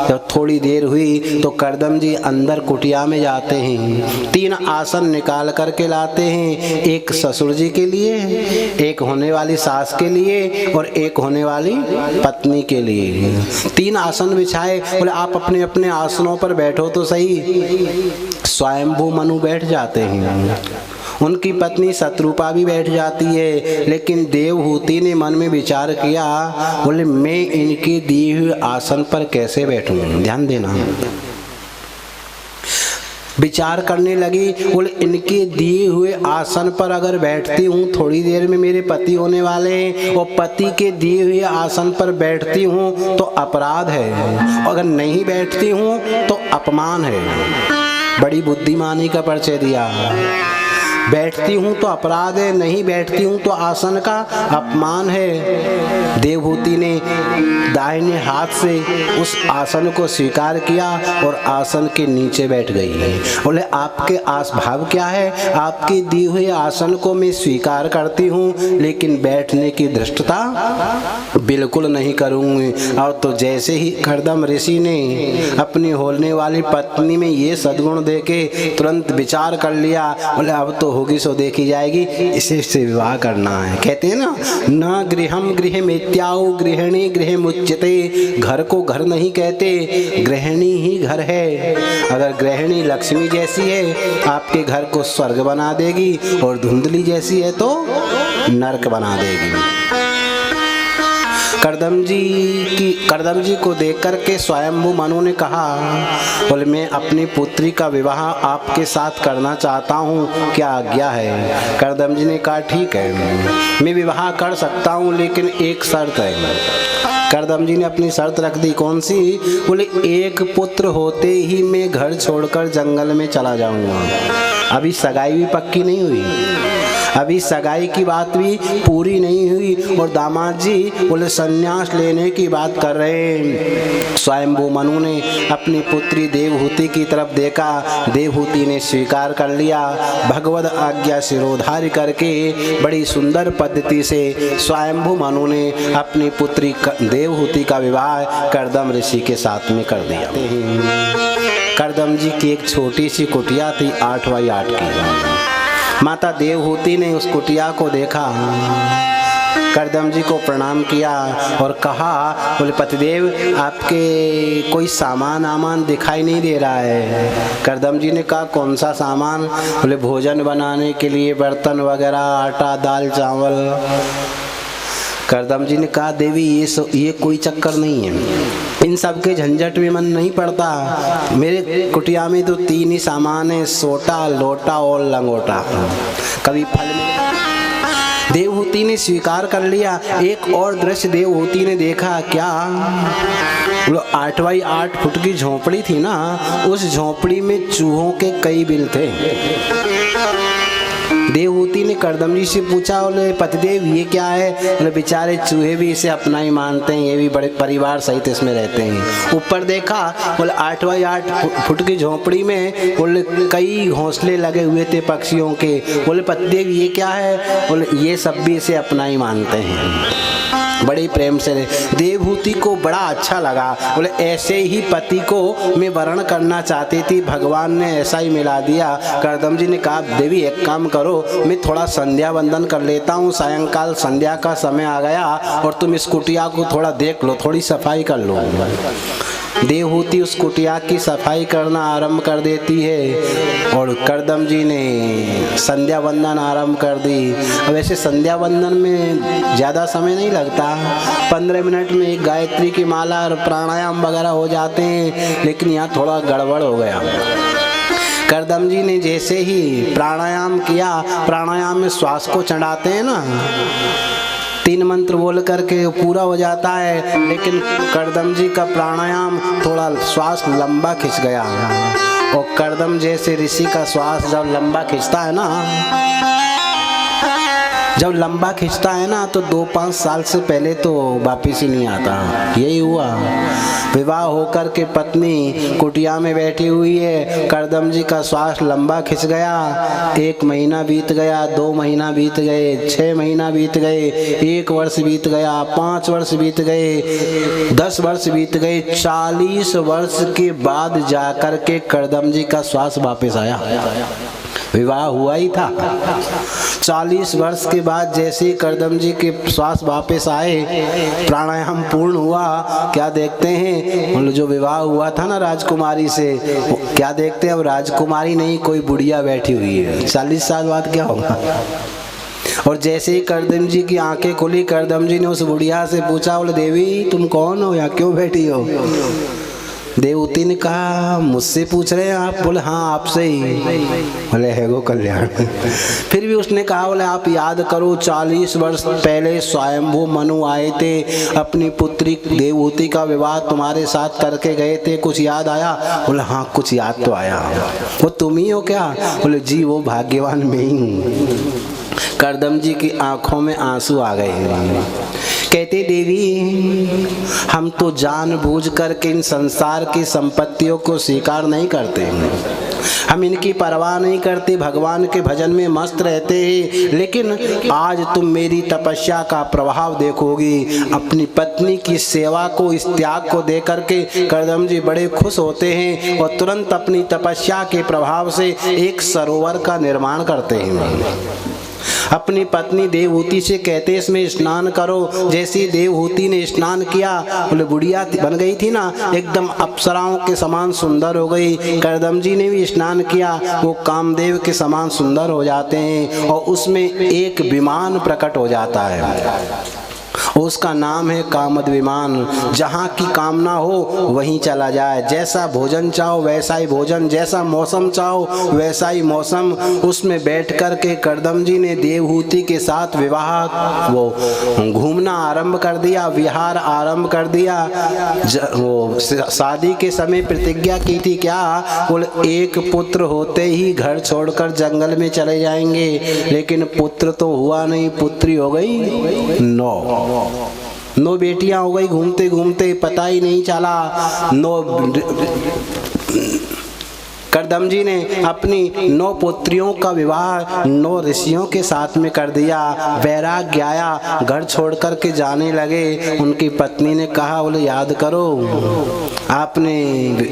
Speaker 1: जब थोड़ी देर हुई तो करदम जी अंदर कुटिया में जाते हैं। 3 आसन निकाल करके लाते हैं, एक ससुर जी के लिए, एक होने वाली सास के लिए और एक होने वाली पत्नी के लिए। 3 आसन बिछाए, बोले आप अपने अपने आसनों पर बैठो तो सही। स्वयंभू मनु बैठ जाते हैं, उनकी पत्नी शत्रुपा भी बैठ जाती है, लेकिन देवहूति ने मन में विचार किया, बोले मैं इनके दिए हुए आसन पर कैसे बैठूं? ध्यान देना, विचार करने लगी। बोले इनके दिए हुए आसन पर अगर बैठती हूँ, थोड़ी देर में मेरे पति होने वाले हैं, और पति के दिए हुए आसन पर बैठती हूँ तो अपराध है, अगर नहीं बैठती हूँ तो अपमान है। बड़ी बुद्धिमानी का परिचय दिया। बैठती हूँ तो अपराध है, नहीं बैठती हूँ तो आसन का अपमान है। देवहूति ने दाहिने हाथ से उस आसन को स्वीकार किया और आसन के नीचे बैठ गई। बोले आपके आस भाव क्या है? आपके दिए हुए आसन को मैं स्वीकार करती हूँ, लेकिन बैठने की धृष्टता बिल्कुल नहीं करूँगी। और तो जैसे ही करदम ऋषि ने अपनी होने वाली पत्नी में ये सद्गुण देके तुरंत विचार कर लिया, बोले अब तो होगी सो देखी जाएगी, इसे से विवाह करना है। कहते हैं ना, न गृहम गृह मित्याउ गृहिणी गृह मुच्यते। घर को घर नहीं कहते, गृहिणी ही घर है। अगर गृहिणी लक्ष्मी जैसी है, आपके घर को स्वर्ग बना देगी, और धुंधली जैसी है तो नरक बना देगी। करदम जी को देख करके स्वयंभू मनु ने कहा, बोले मैं अपनी पुत्री का विवाह आपके साथ करना चाहता हूँ, क्या आज्ञा है? करदम जी ने कहा ठीक है, मैं विवाह कर सकता हूँ, लेकिन एक शर्त है। करदम जी ने अपनी शर्त रख दी। कौन सी? बोले एक पुत्र होते ही मैं घर छोड़कर जंगल में चला जाऊंगा। अभी सगाई भी पक्की नहीं हुई, अभी सगाई की बात भी पूरी नहीं हुई, और दामाद जी बोले संन्यास लेने की बात कर रहे हैं। स्वयंभू मनु ने अपनी पुत्री देवहूति की तरफ देखा, देवहूति ने स्वीकार कर लिया। भगवद आज्ञा शिरोधार्य करके बड़ी सुंदर पद्धति से स्वयंभू मनु ने अपनी पुत्री देवहूति का विवाह करदम ऋषि के साथ में कर दिया। करदम जी की एक छोटी सी कुटिया थी 8x8 की। माता देवहूति ने उस कुटिया को देखा, करदम जी को प्रणाम किया और कहा, बोले पतिदेव आपके कोई सामान आमान दिखाई नहीं दे रहा है। करदम जी ने कहा कौन सा सामान? बोले भोजन बनाने के लिए बर्तन वगैरह, आटा दाल चावल। करदम जी ने कहा देवी ये कोई चक्कर नहीं है, इन इन सब के झंझट में मन नहीं पड़ता। मेरे कुटिया में तो 3 ही सामान है, सोटा, लोटा और लंगोटा। कभी फल में देवहूति ने स्वीकार कर लिया। एक और दृश्य देवहूति ने देखा। क्या? वो 8x8 फुट की झोपड़ी थी ना, उस झोपड़ी में चूहों के कई बिल थे। देवहूति ने करदम जी से पूछा, बोले पतिदेव ये क्या है? बोले बेचारे चूहे भी इसे अपना ही मानते हैं, ये भी बड़े परिवार सहित इसमें रहते हैं। ऊपर देखा, बोले 8x8 फुट की झोपड़ी में बोले कई घोंसले लगे हुए थे पक्षियों के। बोले पतिदेव ये क्या है? बोले ये सब भी इसे अपना ही मानते हैं। बड़े प्रेम से देवहूति को बड़ा अच्छा लगा। बोले ऐसे ही पति को मैं वर्ण करना चाहती थी, भगवान ने ऐसा ही मिला दिया। करदम जी ने कहा देवी एक काम करो, मैं थोड़ा संध्या वंदन कर लेता हूँ, सायंकाल संध्या का समय आ गया और तुम इस कुटिया को थोड़ा देख लो, थोड़ी सफाई कर लो। देवहूति उस कुटिया की सफाई करना आरंभ कर देती है और करदम जी ने संध्या वंदन आरंभ कर दी। वैसे संध्या वंदन में ज़्यादा समय नहीं लगता, 15 मिनट में एक गायत्री की माला और प्राणायाम वगैरह हो जाते हैं, लेकिन यहाँ थोड़ा गड़बड़ हो गया। करदम जी ने जैसे ही प्राणायाम किया, प्राणायाम में श्वास को चढ़ाते हैं ना, 3 मंत्र बोल करके पूरा हो जाता है, लेकिन करदम जी का प्राणायाम थोड़ा श्वास लंबा खिंच गया। और करदम जैसे ऋषि का श्वास जब लंबा खिंचता है ना, जब लंबा खिंचता है ना तो 2-5 साल से पहले तो वापिस ही नहीं आता। यही हुआ। विवाह होकर के पत्नी कुटिया में बैठी हुई है, करदम जी का श्वास लंबा खिंच गया। 1 महीना बीत गया, 2 महीना बीत गए, 6 महीना बीत गए, 1 वर्ष बीत गया, 5 वर्ष बीत गए, 10 वर्ष बीत गए, 40 वर्ष के बाद जाकर के करदम जी का श्वास वापस आया। विवाह हुआ ही था। 40 वर्ष के बाद जैसे ही करदम जी के श्वास वापस आए, प्राणायाम पूर्ण हुआ, क्या देखते हैं, जो विवाह हुआ था ना राजकुमारी से, क्या देखते हैं अब राजकुमारी नहीं कोई बुढ़िया बैठी हुई है। 40 साल बाद क्या होगा? और जैसे ही करदम जी की आंखें खुली, करदम जी ने उस बुढ़िया से पूछा, बोले देवी तुम कौन हो, यहाँ क्यों बैठी हो? देवहूति ने कहा मुझसे पूछ रहे हैं आप? बोले हाँ आपसे ही। बोले है गो कल्याण। फिर भी उसने कहा, बोले आप याद करो 40 वर्ष पहले स्वयंभू मनु आए थे, अपनी पुत्री देवहूति का विवाह तुम्हारे साथ करके गए थे, कुछ याद आया? बोले हाँ कुछ याद तो आया। वो तुम ही हो क्या? बोले जी वो भाग्यवान मैं ही हूँ। करदम जी की आंखों में आंसू आ गए। कहते देवी हम तो जानबूझ करके इन संसार की संपत्तियों को स्वीकार नहीं करते, हम इनकी परवाह नहीं करते, भगवान के भजन में मस्त रहते हैं। लेकिन आज तुम मेरी तपस्या का प्रभाव देखोगी। अपनी पत्नी की सेवा को, इस त्याग को दे करके करदम जी बड़े खुश होते हैं और तुरंत अपनी तपस्या के प्रभाव से एक सरोवर का निर्माण करते हैं। अपनी पत्नी देवहूति से कहते इसमें स्नान करो। जैसे देवहूति ने स्नान किया, बोले बुढ़िया बन गई थी ना, एकदम अप्सराओं के समान सुंदर हो गई। करदम जी ने भी स्नान किया, वो कामदेव के समान सुंदर हो जाते हैं और उसमें एक विमान प्रकट हो जाता है। उसका नाम है कामद विमान। जहाँ की कामना हो वहीं चला जाए, जैसा भोजन चाहो वैसा ही भोजन, जैसा मौसम चाहो वैसा ही मौसम। उसमें बैठ कर के करदम जी ने देवहूति के साथ विवाह वो घूमना आरंभ कर दिया, विहार आरंभ कर दिया। वो शादी के समय प्रतिज्ञा की थी क्या? बोले एक पुत्र होते ही घर छोड़कर जंगल में चले जाएंगे, लेकिन पुत्र तो हुआ नहीं, पुत्री हो गई 9 बेटियां हो गई। घूमते घूमते पता ही नहीं चला। करदम जी ने अपनी 9 पुत्रियों का विवाह 9 ऋषियों के साथ में कर दिया। वैराग्य आया, घर छोड़ कर के जाने लगे। उनकी पत्नी ने कहा, बोले याद करो आपने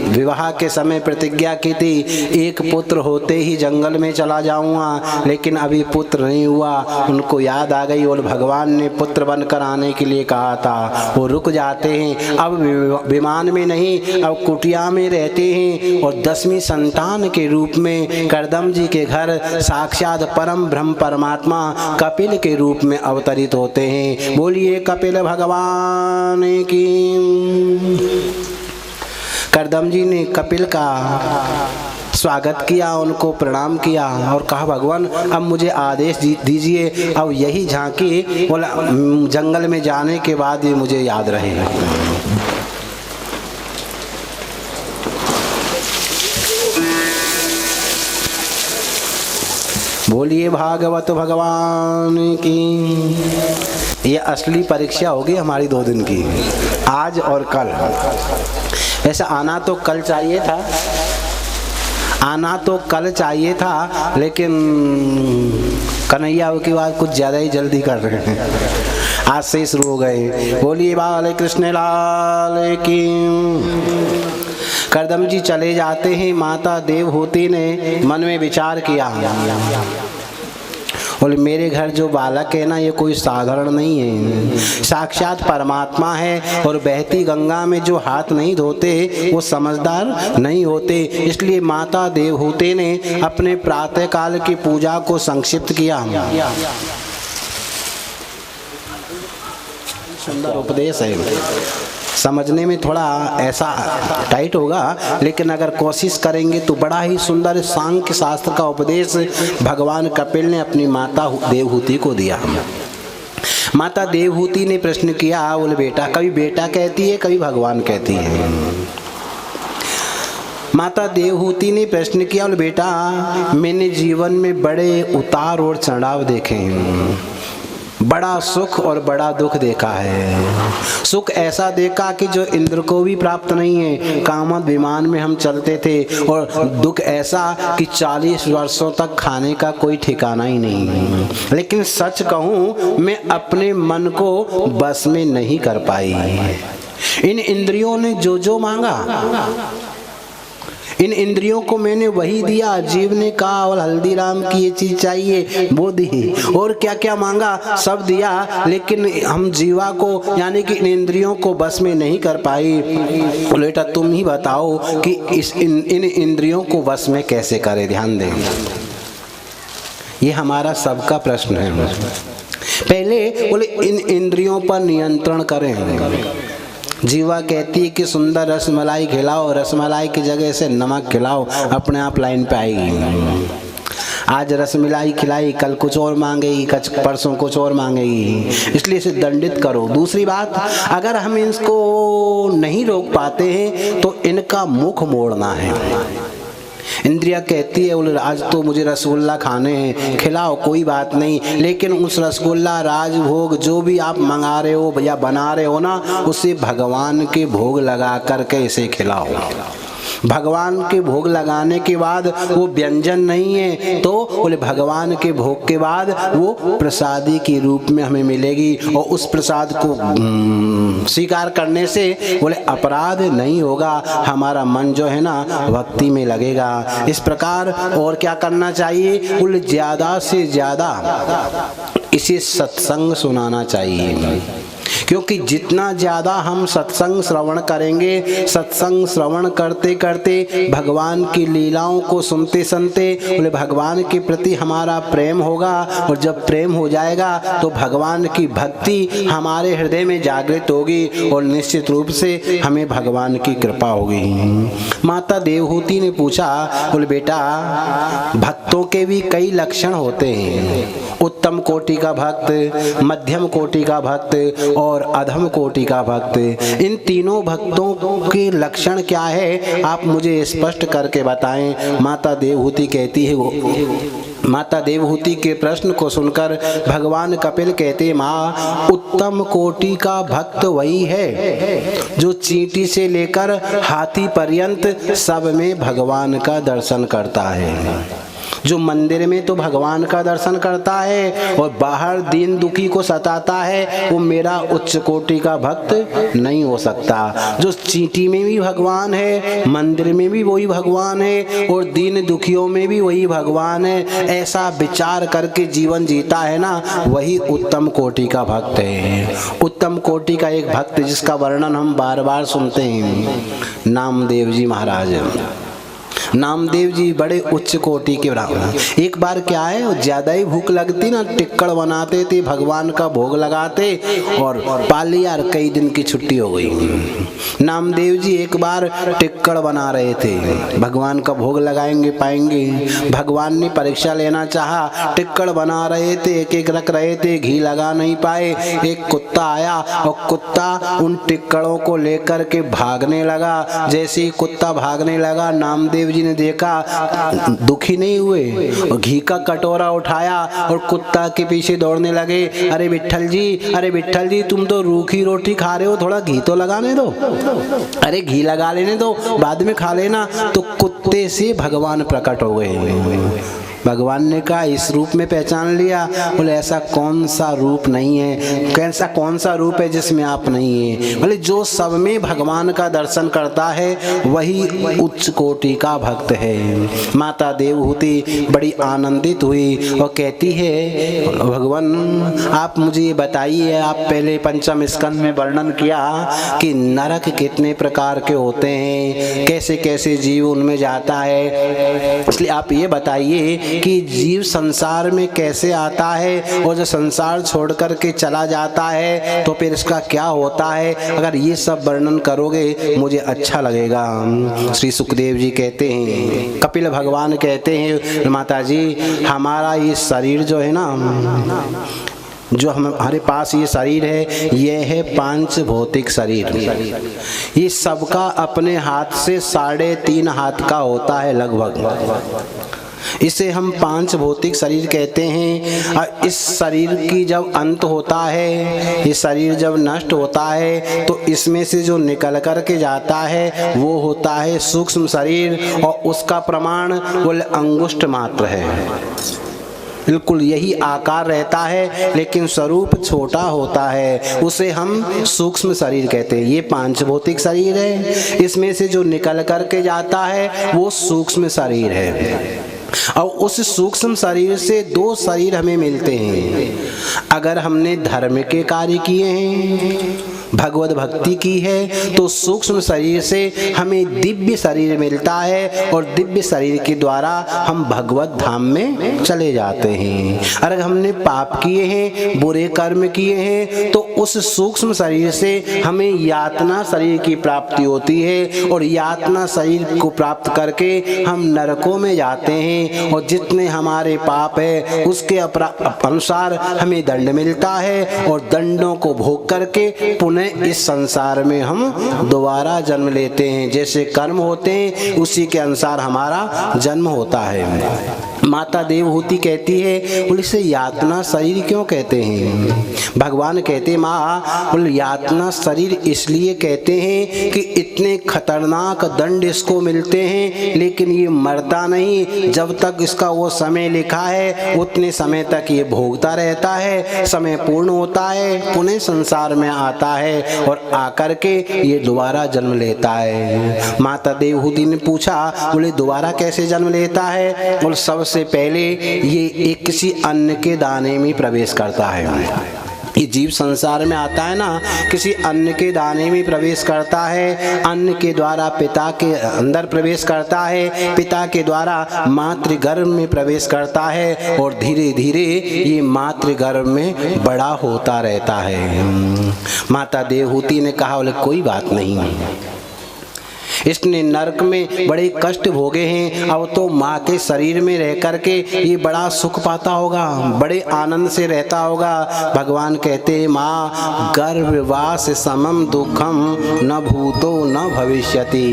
Speaker 1: विवाह के समय प्रतिज्ञा की थी एक पुत्र होते ही जंगल में चला जाऊंगा, लेकिन अभी पुत्र नहीं हुआ। उनको याद आ गई और भगवान ने पुत्र बनकर आने के लिए कहा था। वो रुक जाते हैं। अब विमान में नहीं, अब कुटिया में रहते हैं और 10वीं संतान के रूप में करदम जी के घर साक्षात परम ब्रह्म परमात्मा कपिल के रूप में अवतरित होते हैं। बोलिए कपिल भगवान की। करदम जी ने कपिल का स्वागत किया, उनको प्रणाम किया और कहा भगवान अब मुझे आदेश दीजिए, अब यही झांकी बोला जंगल में जाने के बाद ये मुझे याद रहेगा। बोलिए भागवत भगवान की। ये असली परीक्षा होगी हमारी 2 दिन की, आज और कल। ऐसा आना तो कल चाहिए था, आना तो कल चाहिए था, लेकिन कन्हैया की बात कुछ ज़्यादा ही जल्दी कर रहे हैं, आज से ही शुरू हो गए। बोलिए बाल कृष्ण लाल की। करदम जी चले जाते हैं। माता देवहूति ने मन में विचार किया, बोले मेरे घर जो बालक है ना, ये कोई साधारण नहीं है, साक्षात परमात्मा है, और बहती गंगा में जो हाथ नहीं धोते वो समझदार नहीं होते। इसलिए माता देवहूति ने अपने प्रातः काल की पूजा को संक्षिप्त किया। सुंदर उपदेश है, समझने में थोड़ा ऐसा टाइट होगा, लेकिन अगर कोशिश करेंगे तो बड़ा ही सुंदर सांख्य शास्त्र का उपदेश भगवान कपिल ने अपनी माता देवहूति को दिया। माता देवहूति ने प्रश्न किया, बोले बेटा, कभी बेटा कहती है कभी भगवान कहती है। माता देवहूति ने प्रश्न किया, बोले बेटा मैंने जीवन में बड़े उतार और चढ़ाव देखे हैं, बड़ा सुख और बड़ा दुख देखा है। सुख ऐसा देखा कि जो इंद्र को भी प्राप्त नहीं है, कामत विमान में हम चलते थे, और दुख ऐसा कि 40 वर्षों तक खाने का कोई ठिकाना ही नहीं। लेकिन सच कहूँ मैं अपने मन को बस में नहीं कर पाई। इन इंद्रियों ने जो जो मांगा, इन इंद्रियों को मैंने वही दिया। जीव ने कहा और हल्दीराम की ये चीज चाहिए वो दी, और क्या क्या मांगा सब दिया, लेकिन हम जीवा को यानी कि इन इंद्रियों को बस में नहीं कर पाई। बेटा तुम ही बताओ कि इन इंद्रियों को बस में कैसे करें। ध्यान दें, ये हमारा सबका प्रश्न है। पहले बोले इन इंद्रियों पर नियंत्रण करें। जीवा कहती है कि सुंदर रसमलाई खिलाओ, रसमलाई की जगह से नमक खिलाओ, अपने आप लाइन पे आएगी। आज रसमलाई खिलाई, कल कुछ और मांगेगी, परसों कुछ और मांगेगी, इसलिए इसे दंडित करो। दूसरी बात, अगर हम इसको नहीं रोक पाते हैं तो इनका मुख मोड़ना है। इंद्रिया कहती है बोले आज तो मुझे रसगुल्ला खाने हैं, खिलाओ कोई बात नहीं, लेकिन उस रसगुल्ला राजभोग जो भी आप मंगा रहे हो या बना रहे हो ना, उसे भगवान के भोग लगा करके इसे खिलाओ। भगवान के भोग लगाने के बाद वो व्यंजन नहीं है, तो बोले भगवान के भोग के बाद वो प्रसादी के रूप में हमें मिलेगी, और उस प्रसाद को स्वीकार करने से बोले अपराध नहीं होगा, हमारा मन जो है ना भक्ति में लगेगा। इस प्रकार और क्या करना चाहिए, बोले ज्यादा से ज्यादा इसे सत्संग सुनाना चाहिए, क्योंकि जितना ज़्यादा हम सत्संग श्रवण करेंगे, सत्संग श्रवण करते करते भगवान की लीलाओं को सुनते सुनते बोले भगवान के प्रति हमारा प्रेम होगा, और जब प्रेम हो जाएगा तो भगवान की भक्ति हमारे हृदय में जागृत होगी, और निश्चित रूप से हमें भगवान की कृपा होगी। माता देवहूति ने पूछा, बोले बेटा भक्तों के भी कई लक्षण होते हैं, उत्तम कोटि का भक्त, मध्यम कोटि का भक्त और अधम कोटि का भक्त। इन तीनों भक्तों के लक्षण क्या है, आप मुझे स्पष्ट करके बताएं। माता देवहूति कहती है, वो माता देवहूति के प्रश्न को सुनकर भगवान कपिल कहते, माँ उत्तम कोटि का भक्त वही है जो चींटी से लेकर हाथी पर्यंत सब में भगवान का दर्शन करता है। जो मंदिर में तो भगवान का दर्शन करता है और बाहर दीन दुखी को सताता है, वो मेरा उच्च कोटि का भक्त नहीं हो सकता। जो चींटी में भी भगवान है, मंदिर में भी वही भगवान है, और दीन दुखियों में भी वही भगवान है, ऐसा विचार करके जीवन जीता है ना, वही उत्तम कोटि का भक्त है। उत्तम कोटि का एक भक्त जिसका वर्णन हम बार बार सुनते हैं, नामदेव जी महाराज। नामदेव जी बड़े उच्च कोटि के ब्राह्मण। एक बार क्या है, ज्यादा ही भूख लगती ना, टिक्कड़ बनाते थे, भगवान का भोग लगाते और पा लिया, कई दिन की छुट्टी हो गई। नामदेव जी एक बार टिक्कड़ बना रहे थे, भगवान का भोग लगाएंगे पाएंगे। भगवान ने परीक्षा लेना चाहा, टिक्कड़ बना रहे थे, एक एक रख रहे थे, घी लगा नहीं पाए। एक कुत्ता आया और कुत्ता उन टिक्कड़ों को लेकर के भागने लगा। जैसे ही कुत्ता भागने लगा, नामदेव जी ने देखा, दुखी नहीं हुए, और घी का कटोरा उठाया और कुत्ता के पीछे दौड़ने लगे। अरे विट्ठल जी, अरे विट्ठल जी, तुम तो रूखी रोटी खा रहे हो, थोड़ा घी तो लगाने दो, अरे घी लगा लेने दो, बाद में खा लेना। तो कुत्ते से भगवान प्रकट हो गए। भगवान ने कहा, इस रूप में पहचान लिया? बोले ऐसा कौन सा रूप नहीं है, कैसा कौन सा रूप है जिसमें आप नहीं है? बोले जो सब में भगवान का दर्शन करता है वही उच्च कोटि का भक्त है। माता देवहूति बड़ी आनंदित हुई और कहती है, भगवान आप मुझे ये बताइए, आप पहले पंचम स्कंद में वर्णन किया कि नरक कितने प्रकार के होते हैं, कैसे कैसे जीव उनमें जाता है, इसलिए आप ये बताइए कि जीव संसार में कैसे आता है और जो संसार छोड़ कर के चला जाता है तो फिर इसका क्या होता है। अगर ये सब वर्णन करोगे मुझे अच्छा लगेगा। श्री सुखदेव जी कहते हैं, कपिल भगवान कहते हैं, माता जी हमारा ये शरीर जो है ना, जो हमारे पास ये शरीर है, ये है पांच भौतिक शरीर। ये सबका अपने हाथ से 3.5 हाथ का होता है लगभग। इसे हम पांच भौतिक शरीर कहते हैं। और इस शरीर की जब अंत होता है, ये शरीर जब नष्ट होता है तो इसमें से जो निकल कर के जाता है वो होता है सूक्ष्म शरीर, और उसका प्रमाण बोले अंगुष्ठ मात्र है। बिल्कुल यही आकार रहता है लेकिन स्वरूप छोटा होता है, उसे हम सूक्ष्म शरीर कहते हैं। ये पांच भौतिक शरीर है, इसमें से जो निकल कर के जाता है वो सूक्ष्म शरीर है। और उस सूक्ष्म शरीर से 2 शरीर हमें मिलते हैं। अगर हमने धर्म के कार्य किए हैं, भगवत भक्ति की है, तो सूक्ष्म शरीर से हमें दिव्य शरीर मिलता है और दिव्य शरीर के द्वारा हम भगवत धाम में चले जाते हैं। अगर हमने पाप किए हैं, बुरे कर्म किए हैं, तो उस सूक्ष्म शरीर से हमें यातना शरीर की प्राप्ति होती है और यातना शरीर को प्राप्त करके हम नरकों में जाते हैं और जितने हमारे पाप है उसके अनुसार हमें दंड मिलता है और दंडों को भोग करके पुनः इस संसार में हम दोबारा जन्म लेते हैं। जैसे कर्म होते हैं उसी के अनुसार हमारा जन्म होता है। माता देवहूति कहती है, बोले इसे यातना शरीर क्यों कहते हैं? भगवान कहते, माँ बोले यातना शरीर इसलिए कहते हैं कि इतने खतरनाक दंड इसको मिलते हैं लेकिन ये मरता नहीं। जब तक इसका वो समय लिखा है उतने समय तक ये भोगता रहता है, समय पूर्ण होता है पुनः संसार में आता है और आकर के ये दोबारा जन्म लेता है। माता देवहूति ने पूछा, बोले दोबारा कैसे जन्म लेता है? बोले सबसे पहले ये एक किसी अन्न के दाने में प्रवेश करता है। ये जीव संसार में आता है ना, किसी अन्न के दाने में प्रवेश करता है, अन्न के द्वारा पिता के अंदर प्रवेश करता है, पिता के द्वारा मातृगर्भ में प्रवेश करता है और धीरे धीरे ये मातृगर्भ में बड़ा होता रहता है। माता देवहूति ने कहा, बोले कोई बात नहीं, इसने नरक में बड़े कष्ट भोगे हैं, अब तो माँ के शरीर में रह करके ये बड़ा सुख पाता होगा, बड़े आनंद से रहता होगा। भगवान कहते हैं, माँ गर्भवास समम दुखम न भूतो न भविष्यति।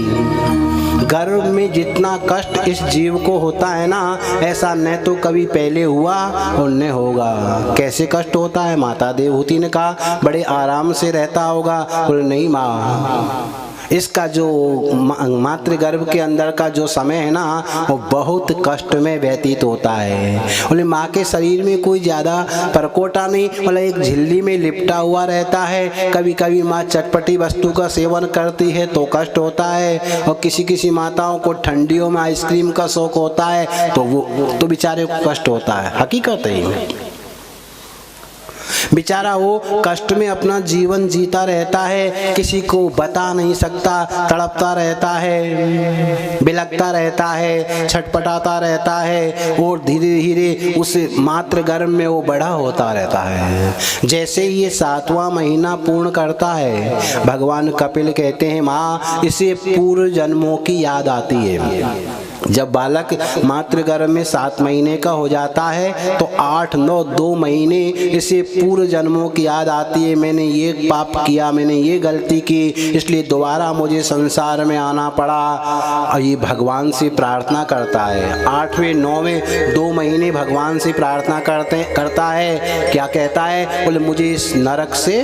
Speaker 1: गर्भ में जितना कष्ट इस जीव को होता है ना, ऐसा न तो कभी पहले हुआ और न होगा। कैसे कष्ट होता है? माता देवहूति ने कहा, बड़े आराम से रहता होगा। बोले नहीं माँ, इसका जो मातृगर्भ के अंदर का जो समय है ना वो बहुत कष्ट में व्यतीत होता है। बोले माँ के शरीर में कोई ज़्यादा परकोटा नहीं, बोले एक झिल्ली में लिपटा हुआ रहता है। कभी कभी माँ चटपटी वस्तु का सेवन करती है तो कष्ट होता है, और किसी किसी माताओं को ठंडियों में आइसक्रीम का शौक होता है तो वो तो बेचारे को कष्ट होता है। हकीकत है। बेचारा वो कष्ट में अपना जीवन जीता रहता है, किसी को बता नहीं सकता, तड़पता रहता है, बिलखता रहता है, छटपटाता रहता है और धीरे धीरे उस मातृ गर्भ में वो बड़ा होता रहता है। जैसे ही ये 7वां महीना पूर्ण करता है, भगवान कपिल कहते हैं माँ इसे पूर्व जन्मों की याद आती है। जब बालक मातृ गर्भ में 7 महीने का हो जाता है तो 8, 9, 2 महीने इसे पूर्व जन्मों की याद आती है। मैंने ये पाप किया, मैंने ये गलती की, इसलिए दोबारा मुझे संसार में आना पड़ा। और ये भगवान से प्रार्थना करता है। 8वें 9वें 2 महीने भगवान से प्रार्थना करता है। क्या कहता है? बोले मुझे इस नरक से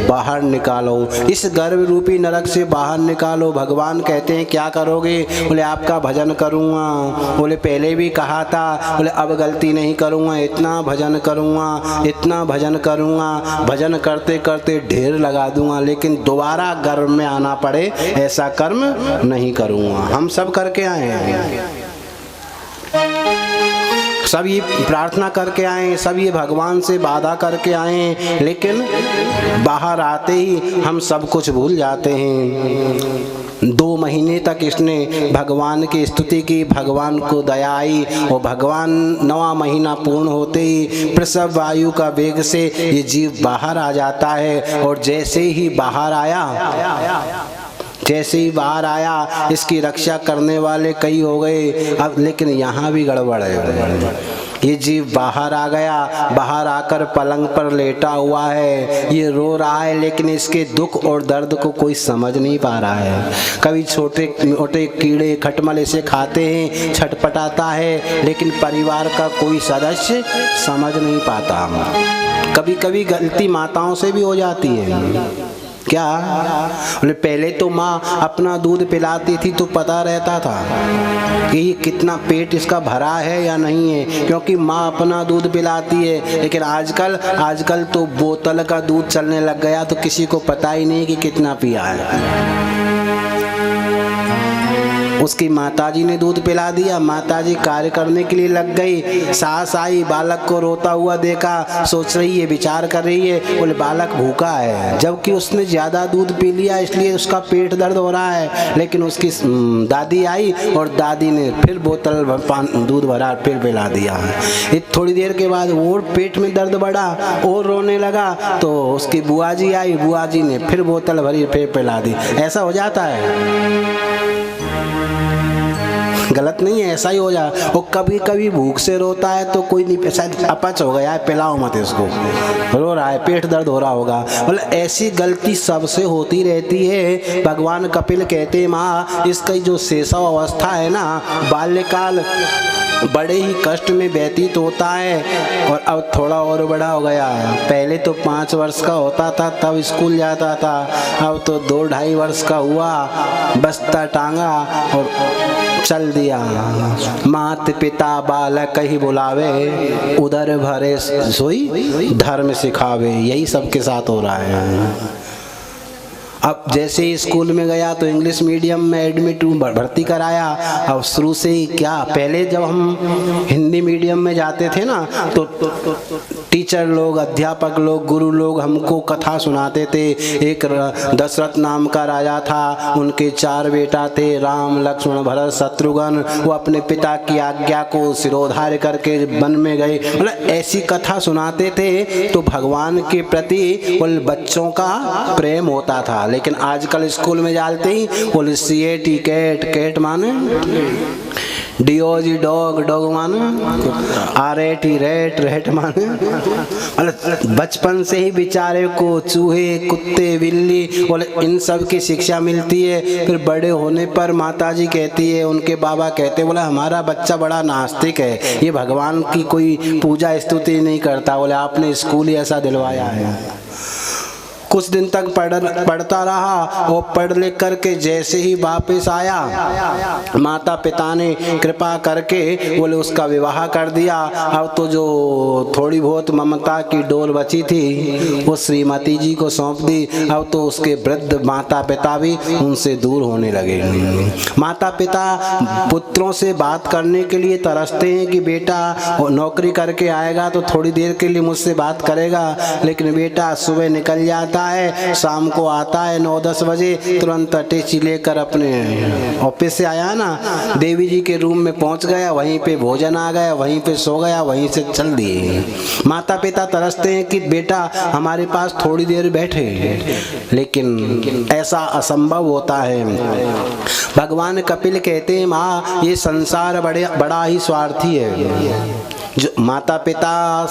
Speaker 1: बाहर निकालो, इस गर्भ रूपी नरक से बाहर निकालो। भगवान कहते हैं क्या करोगे? बोले आपका भजन करूँगा। बोले पहले भी कहा था, बोले अब गलती नहीं करूँगा, इतना भजन करूँगा, इतना भजन करूँगा, भजन करते करते ढेर लगा दूँगा, लेकिन दोबारा गर्भ में आना पड़े ऐसा कर्म नहीं करूँगा। हम सब करके आए हैं, सब ये प्रार्थना करके आए, सब ये भगवान से वादा करके आए, लेकिन बाहर आते ही हम सब कुछ भूल जाते हैं। 2 महीने तक इसने भगवान की स्तुति की, भगवान को दया आई और भगवान 9वां महीना पूर्ण होते ही प्रसव वायु का वेग से ये जीव बाहर आ जाता है। और जैसे ही बाहर आया इसकी रक्षा करने वाले कई हो गए। अब लेकिन यहाँ भी गड़बड़ है। ये जीव बाहर आ गया, बाहर आकर पलंग पर लेटा हुआ है, ये रो रहा है, लेकिन इसके दुख और दर्द को कोई समझ नहीं पा रहा है। कभी छोटे मोटे कीड़े खटमल इसे खाते हैं, छटपटाता है, लेकिन परिवार का कोई सदस्य समझ नहीं पाता। कभी कभी गलती माताओं से भी हो जाती है। क्या? बोले पहले तो माँ अपना दूध पिलाती थी तो पता रहता था कि ये कितना पेट इसका भरा है या नहीं है, क्योंकि माँ अपना दूध पिलाती है। लेकिन आजकल तो बोतल का दूध चलने लग गया तो किसी को पता ही नहीं कि कितना पिया है। उसकी माताजी ने दूध पिला दिया, माताजी कार्य करने के लिए लग गई। सास आई, बालक को रोता हुआ देखा, सोच रही है, विचार कर रही है, बोले बालक भूखा है, जबकि उसने ज़्यादा दूध पी लिया इसलिए उसका पेट दर्द हो रहा है। लेकिन उसकी दादी आई और दादी ने फिर बोतल दूध भरा, फिर पिला दिया। थोड़ी देर के बाद और पेट में दर्द बढ़ा और रोने लगा, तो उसकी बुआ जी आई, बुआ जी ने फिर बोतल भरी, फिर पिला दी। ऐसा हो जाता है, गलत नहीं है, ऐसा ही हो जाए। वो कभी कभी भूख से रोता है तो कोई नहीं, शायद अपच हो गया है, पिलाओ मत इसको, रो रहा है, पेट दर्द हो रहा होगा। मतलब ऐसी गलती सबसे होती रहती है। भगवान कपिल कहते हैं माँ इसकी जो शैशव अवस्था है ना, बाल्यकाल बड़े ही कष्ट में व्यतीत होता है और अब थोड़ा और बड़ा हो गया है। पहले तो 5 वर्ष का होता था तब स्कूल जाता था, अब तो 2-2.5 वर्ष का हुआ, बस्ता टांगा और चल दिया। मात पिता बालक ही बुलावे, उदर भरे सोई धर्म सिखावे। यही सबके साथ हो रहा है। अब जैसे ही स्कूल में गया तो इंग्लिश मीडियम में एडमिट भर्ती कराया। अब शुरू से ही क्या, पहले जब हम हिंदी मीडियम में जाते थे ना तो टीचर लोग, अध्यापक लोग, गुरु लोग हमको कथा सुनाते थे। एक दशरथ नाम का राजा था, उनके 4 बेटा थे, राम लक्ष्मण भरत शत्रुघ्न। वो अपने पिता की आज्ञा को सिरोधार्य करके वन में गए। मतलब ऐसी कथा सुनाते थे तो भगवान के प्रति उन बच्चों का प्रेम होता था। लेकिन आजकल स्कूल में जाते ही बोले CAT कैट, कैट माने DOG डॉग, डॉग माने RAT रेट, रेट माने। बचपन से ही बेचारे को चूहे, कुत्ते, बिल्ली बोले इन सब की शिक्षा मिलती है। फिर बड़े होने पर माताजी कहती है, उनके बाबा कहते बोला हमारा बच्चा बड़ा नास्तिक है, ये भगवान की कोई पूजा स्तुति नहीं करता। बोले आपने स्कूल ही ऐसा दिलवाया है। कुछ दिन तक पढ़ता रहा और पढ़ लिख करके जैसे ही वापस आया, माता पिता ने कृपा करके बोले उसका विवाह कर दिया। अब तो जो थोड़ी बहुत ममता की डोर बची थी वो श्रीमती जी को सौंप दी। अब तो उसके वृद्ध माता पिता भी उनसे दूर होने लगे। माता पिता पुत्रों से बात करने के लिए तरसते हैं कि बेटा नौकरी करके आएगा तो थोड़ी देर के लिए मुझसे बात करेगा, लेकिन बेटा सुबह निकल जाता है, शाम को आता है 9-10 बजे, तुरंत अटैची लेकर अपने ऑफिस से आया ना, देवी जी के रूम में पहुंच गया, वहीं पे भोजन आ गया, वहीं पे सो गया, वहीं से चल दिए। माता पिता तरसते हैं कि बेटा हमारे पास थोड़ी देर बैठे, लेकिन ऐसा असंभव होता है। भगवान कपिल कहते हैं माँ ये संसार बड़ा ही स्वार्थी है। जो माता पिता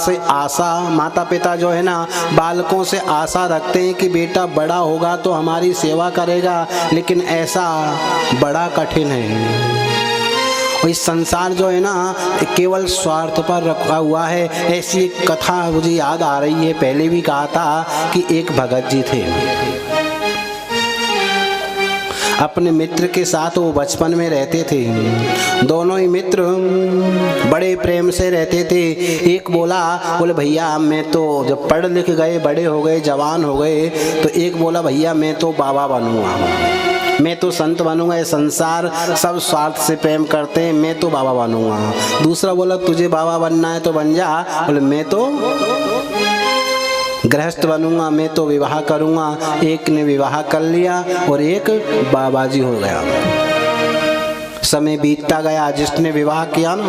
Speaker 1: जो है ना बालकों से आशा रखते हैं कि बेटा बड़ा होगा तो हमारी सेवा करेगा, लेकिन ऐसा बड़ा कठिन है। इस संसार जो है ना केवल स्वार्थ पर रखा हुआ है। ऐसी एक कथा मुझे याद आ रही है, पहले भी कहा था कि एक भगत जी थे, अपने मित्र के साथ वो बचपन में रहते थे। दोनों ही मित्र बड़े प्रेम से रहते थे। एक बोले भैया मैं तो जब पढ़ लिख गए, बड़े हो गए, जवान हो गए, तो एक बोला भैया मैं तो बाबा बनूंगा, मैं तो संत बनूंगा, ये संसार सब स्वार्थ से प्रेम करते हैं, मैं तो बाबा बनूंगा। दूसरा बोला तुझे बाबा बनना है तो बन जा, बोले मैं तो गृहस्थ बनूंगा, मैं तो विवाह करूंगा। एक ने विवाह कर लिया और एक बाबाजी हो गया। समय बीतता गया, जिसने विवाह किया ना,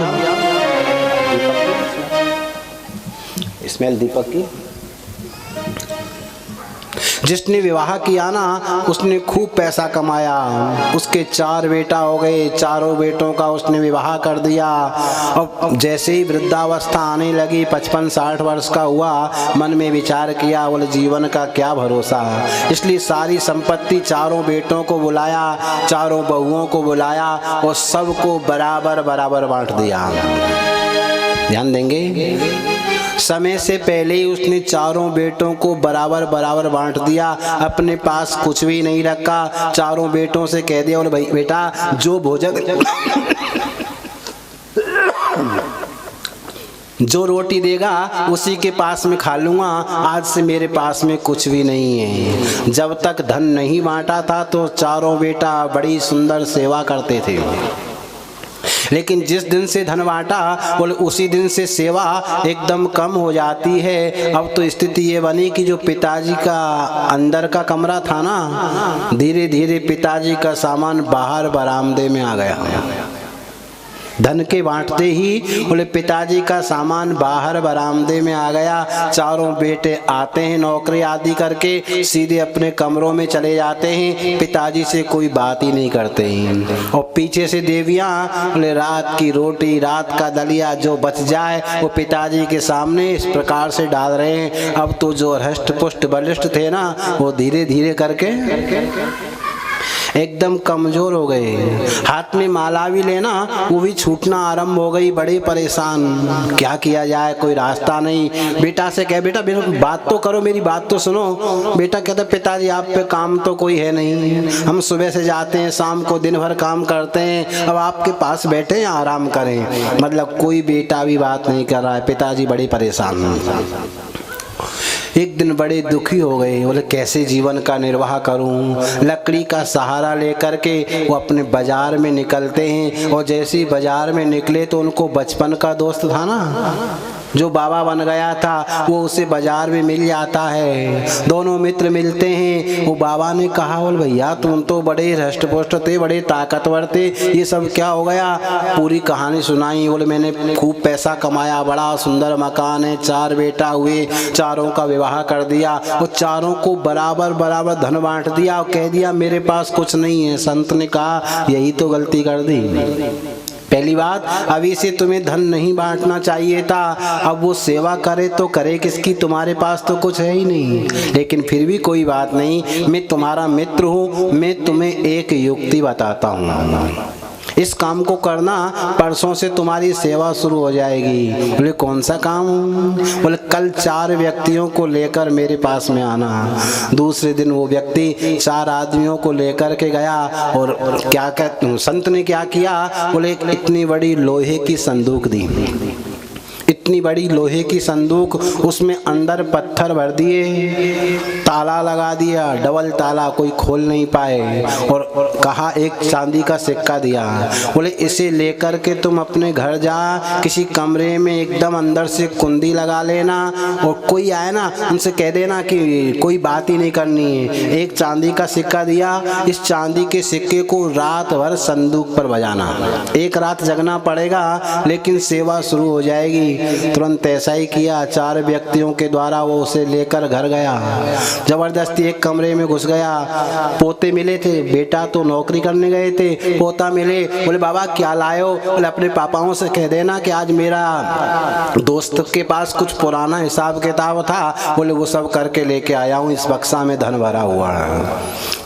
Speaker 1: स्मेल दीपक की, जिसने विवाह किया ना उसने खूब पैसा कमाया, उसके 4 बेटा हो गए, चारों बेटों का उसने विवाह कर दिया। और जैसे ही वृद्धावस्था आने लगी, 55-60 वर्ष का हुआ, मन में विचार किया बोले जीवन का क्या भरोसा, इसलिए सारी संपत्ति चारों बेटों को बुलाया, चारों बहुओं को बुलाया और सबको बराबर बराबर बांट दिया। ध्यान देंगे, समय से पहले ही उसने चारों बेटों को बराबर बराबर बांट दिया, अपने पास कुछ भी नहीं रखा। चारों बेटों से कह दिया बोले भाई बेटा जो भोजन जो रोटी देगा उसी के पास में खा लूंगा, आज से मेरे पास में कुछ भी नहीं है। जब तक धन नहीं बांटा था तो चारों बेटा बड़ी सुंदर सेवा करते थे, लेकिन जिस दिन से धन बांटा बोले उसी दिन से सेवा एकदम कम हो जाती है। अब तो स्थिति ये बनी कि जो पिताजी का अंदर का कमरा था ना, धीरे धीरे पिताजी का सामान बाहर बरामदे में आ गया। धन के बांटते ही बोले पिताजी का सामान बाहर बरामदे में आ गया। चारों बेटे आते हैं नौकरी आदि करके, सीधे अपने कमरों में चले जाते हैं, पिताजी से कोई बात ही नहीं करते हैं। और पीछे से देवियां बोले रात की रोटी, रात का दलिया जो बच जाए वो पिताजी के सामने इस प्रकार से डाल रहे हैं। अब तो जो हष्ट पुष्ट बलिष्ठ थे ना वो धीरे धीरे करके एकदम कमजोर हो गए। हाथ में माला भी लेना वो भी छूटना आरंभ हो गई। बड़े परेशान, क्या किया जाए, कोई रास्ता नहीं। बेटा से कहे बेटा बात तो करो, मेरी बात तो सुनो। बेटा कहता पिताजी आप पे काम तो कोई है नहीं, हम सुबह से जाते हैं शाम को दिन भर काम करते हैं, अब आपके पास बैठे हैं आराम करें। मतलब कोई बेटा भी बात नहीं कर रहा है। पिताजी बड़े परेशान। एक दिन बड़े दुखी हो गए, बोले कैसे जीवन का निर्वाह करूं। लकड़ी का सहारा लेकर के वो अपने बाजार में निकलते हैं, और जैसे ही बाजार में निकले तो उनको बचपन का दोस्त था ना जो बाबा बन गया था, वो उसे बाजार में मिल जाता है। दोनों मित्र मिलते हैं। वो बाबा ने कहा बोल भैया तुम तो बड़े हष्ट-पुष्ट थे, बड़े ताकतवर थे, ये सब क्या हो गया। पूरी कहानी सुनाई। बोले मैंने खूब पैसा कमाया, बड़ा सुंदर मकान है, 4 बेटा हुए, चारों का विवाह कर दिया और चारों को बराबर बराबर धन बांट दिया और कह दिया मेरे पास कुछ नहीं है। संत ने कहा यही तो गलती कर दी। पहली बात, अभी से तुम्हें धन नहीं बांटना चाहिए था। अब वो सेवा करे तो करे किसकी, तुम्हारे पास तो कुछ है ही नहीं। लेकिन फिर भी कोई बात नहीं, मैं तुम्हारा मित्र हूँ, मैं तुम्हें एक युक्ति बताता हूँ। इस काम को करना, परसों से तुम्हारी सेवा शुरू हो जाएगी। बोले कौन सा काम? बोले कल 4 व्यक्तियों को लेकर मेरे पास में आना। दूसरे दिन वो व्यक्ति 4 आदमियों को लेकर के गया और क्या कहते, संत ने क्या किया? बोले एक इतनी बड़ी लोहे की संदूक दी, इतनी बड़ी लोहे की संदूक, उसमें अंदर पत्थर भर दिए, ताला लगा दिया, डबल ताला, कोई खोल नहीं पाए, और कहा एक चांदी का सिक्का दिया। बोले इसे लेकर के तुम अपने घर जा, किसी कमरे में एकदम अंदर से कुंडी लगा लेना, और कोई आए ना उनसे कह देना कि कोई बात ही नहीं करनी है। एक चांदी का सिक्का दिया, इस चांदी के सिक्के को रात भर संदूक पर बजाना, एक रात जगना पड़ेगा लेकिन सेवा शुरू हो जाएगी। तुरंत ऐसा ही किया। 4 व्यक्तियों के द्वारा वो उसे लेकर घर गया। जबरदस्ती एक कमरे में घुस गया। पोते मिले थे, बेटा तो नौकरी करने गए थे, पोता मिले। बोले बाबा क्या लायो? बोले अपने पापाओं से कह देना कि आज मेरा दोस्त के पास कुछ पुराना हिसाब किताब था, बोले वो सब करके लेके आया हूँ, इस बक्सा में धन भरा हुआ है।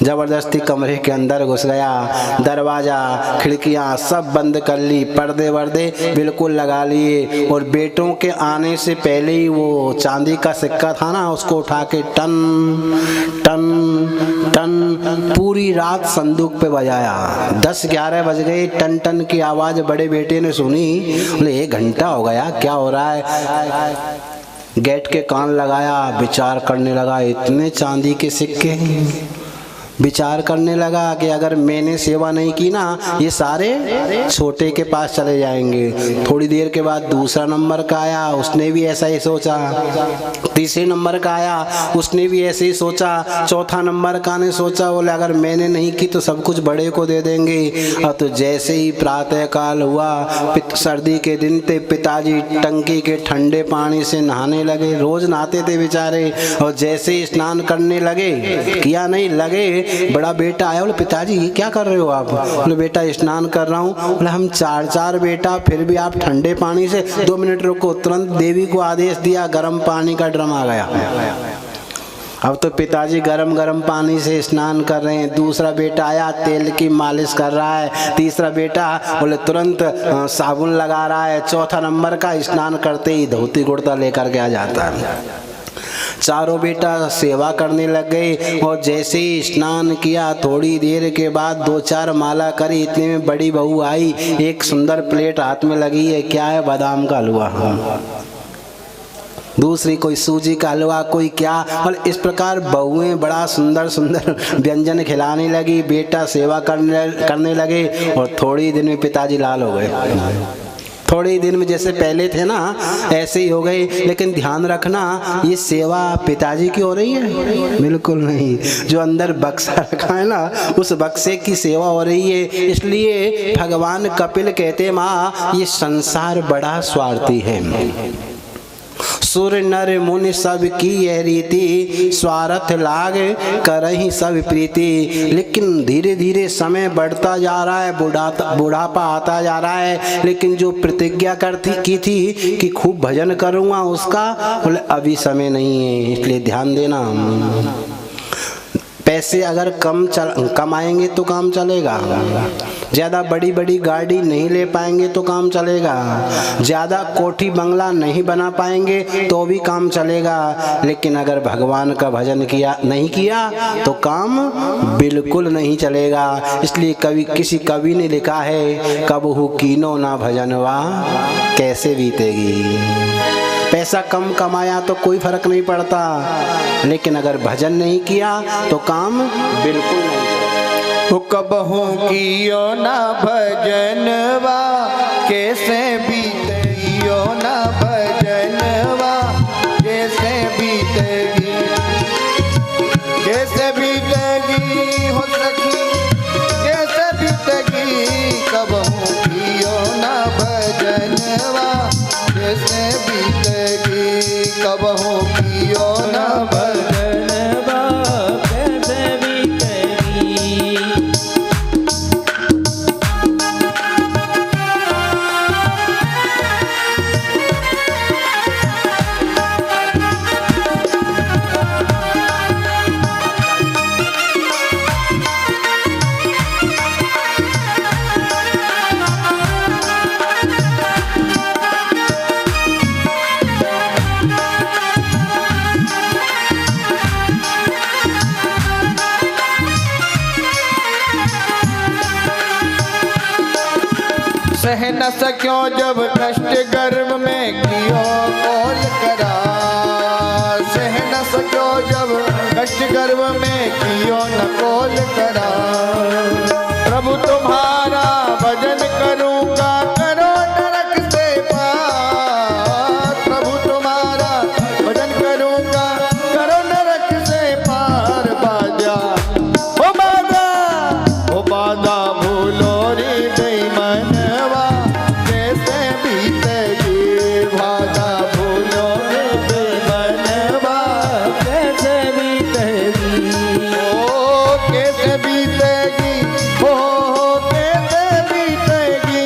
Speaker 1: जबरदस्ती कमरे के अंदर घुस गया, दरवाजा खिड़कियां सब बंद कर ली, पर्दे वर्दे बिल्कुल लगा लिए, और बेटों के आने से पहले ही वो चांदी का सिक्का था ना, उसको उठा के टन टन टन पूरी रात संदूक पे बजाया। 10-11 बज गए, टन टन की आवाज बड़े बेटे ने सुनी। बोले 1 घंटा हो गया, क्या हो रहा है? गेट के कान लगाया, विचार करने लगा, इतने चांदी के सिक्के। विचार करने लगा कि अगर मैंने सेवा नहीं की ना, ये सारे छोटे के पास चले जाएंगे। थोड़ी देर के बाद दूसरा नंबर का आया, उसने भी ऐसा ही सोचा। तीसरे नंबर का आया, उसने भी ऐसे ही सोचा। चौथा नंबर का ने सोचा, बोले अगर मैंने नहीं की तो सब कुछ बड़े को दे देंगे। अब तो जैसे ही प्रातः काल हुआ, सर्दी के दिन थे, पिताजी टंकी के ठंडे पानी से नहाने लगे। रोज नहाते थे बेचारे, और जैसे ही स्नान करने लगे, किया नहीं लगे, बड़ा बेटा आया। बोले पिताजी क्या कर रहे हो आप? बोले बेटा स्नान कर रहा हूँ। बोले हम 4 बेटा, फिर भी आप ठंडे पानी से? 2 मिनट रुको। तुरंत देवी को आदेश दिया, गर्म पानी का ड्रम आ गया। अब तो पिताजी गरम गरम पानी से स्नान कर रहे हैं। दूसरा बेटा आया, तेल की मालिश कर रहा है। तीसरा बेटा बोले तुरंत साबुन लगा रहा है। चौथा नंबर का स्नान करते ही धोती कुर्ता लेकर के आ जाता है। चारों बेटा सेवा करने लग गए, और जैसे ही स्नान किया, थोड़ी देर के बाद 2-4 माला करी, इतने में बड़ी बहू आई, एक सुंदर प्लेट हाथ में लगी है। क्या है? बादाम का हलवा। दूसरी कोई सूजी का हलवा, कोई क्या। और इस प्रकार बहुएं बड़ा सुंदर सुंदर व्यंजन खिलाने लगी। बेटा सेवा करने लगे, और थोड़ी दिन में पिताजी लाल हो गए। थोड़े दिन में जैसे पहले थे ना, ऐसे ही हो गए। लेकिन ध्यान रखना, ये सेवा पिताजी की हो रही है? बिल्कुल नहीं। जो अंदर बक्सा रखा है ना, उस बक्से की सेवा हो रही है। इसलिए भगवान कपिल कहते, माँ ये संसार बड़ा स्वार्थी है। सुर नर मुनि सब की यह रीति, स्वार्थ लाग करहि सब प्रीति। लेकिन धीरे धीरे समय बढ़ता जा रहा है, बुढ़ापा आता जा रहा है, लेकिन जो प्रतिज्ञा की थी कि खूब भजन करूँगा, उसका बोले अभी समय नहीं है। इसलिए ध्यान देना। पैसे अगर कमाएंगे तो काम चलेगा, ज़्यादा बड़ी बड़ी गाड़ी नहीं ले पाएंगे तो काम चलेगा, ज़्यादा कोठी बंगला नहीं बना पाएंगे तो भी काम चलेगा, लेकिन अगर भगवान का भजन नहीं किया तो काम बिल्कुल नहीं चलेगा। इसलिए किसी कवि ने लिखा है, कबहू कीनो ना भजनवा कैसे बीतेगी। पैसा कम कमाया तो कोई फर्क नहीं पड़ता, लेकिन अगर भजन नहीं किया तो काम बिल्कुल नहीं।
Speaker 3: कबहू कियो ना भजनवा कैसे बीतेगियो ना भजनवा कैसे बीतेगी, कैसे बीतेगी हो सखी कैसे बीतेगी। कबहू कियो ना भजनवा कैसे बीतेगी, कबहू कियो ना
Speaker 2: भजनवा कैसे बीतेगी।
Speaker 3: सह न सक्यो जब कष्ट गर्भ में कियो कौल करा। सह न सक्यो जब कष्ट गर्भ में कियो न कौल करा। प्रभु तुम्हारा भजन करूंगा करो नरक से पार। प्रभु तुम्हारा भजन करूंगा करो नरक से पार। बाजा ओ बाजा ओ बाजा भूलो रे बेईमानवा कैसे बीतेगी। बाजा भूलो रे बेईमानवा
Speaker 2: कैसे बीतेगी।
Speaker 3: ओ कैसे बीतेगी। ओ कैसे बीतेगी।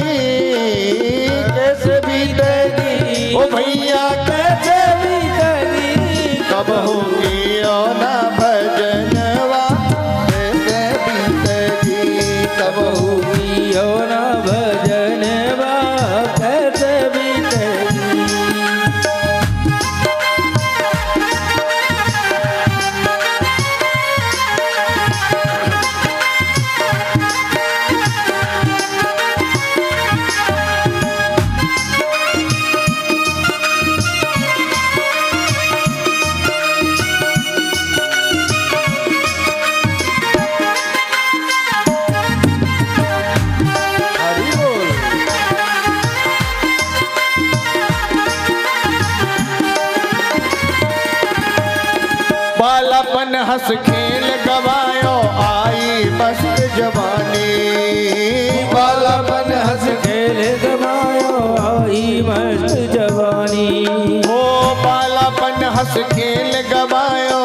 Speaker 3: कैसे बीतेगी। ओ भैया कैसे
Speaker 2: बीतेगी।
Speaker 3: कब होगी ओ ना भजनवा कैसे बीतेगी। कब होगी
Speaker 2: यो न भजनवा कैसे बीतेगी।
Speaker 3: हरि बोल। बालापन हंस खेल गवायो आई मस्त जवानी। बालापन हंस
Speaker 2: खेल गवायो आई मस्त जवानी।
Speaker 3: ओ बालापन हंस खेल गवायो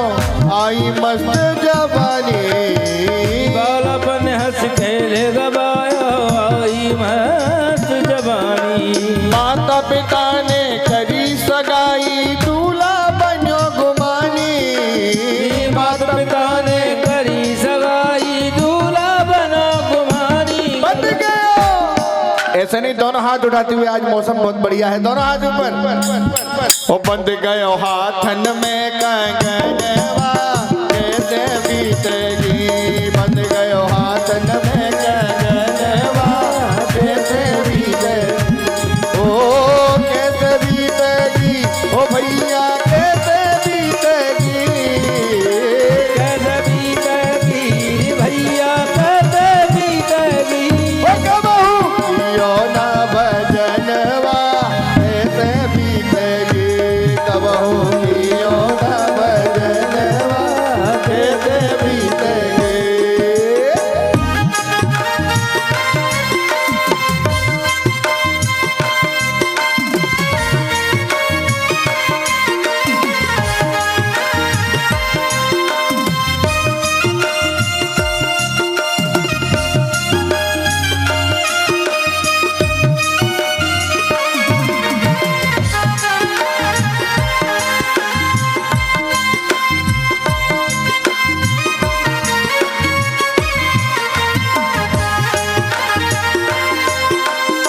Speaker 3: आई मस्त जवानी।
Speaker 2: बालापन हंस खेल गवायो आई मस्त जवानी।
Speaker 3: माता पिता ने करी सगाई दूल्हा बनो गुमानी।
Speaker 2: माता पिता ने करी सगाई दूल्हा बना कुमारी।
Speaker 3: बन गयो। ऐसे नहीं, दोनों हाथ उठाते हुए, आज मौसम बहुत बढ़िया है, दोनों हाथ ऊपर। ओ बंद गयो हाथन में कंगनवा कैसे बीतेगी। बंद गयो हाथन में कंगनवा कैसे बीतेगी। ओ कैसे बीतेगी। ओ भैया कैसे बीतेगी।
Speaker 2: कैसे बीतेगी भैया कैसे बीतेगी।
Speaker 3: ओ कबहू कियो ना भजनवा कैसे बीतेगी। कबहू कियो ना भजनवा कैसे बीतेगी।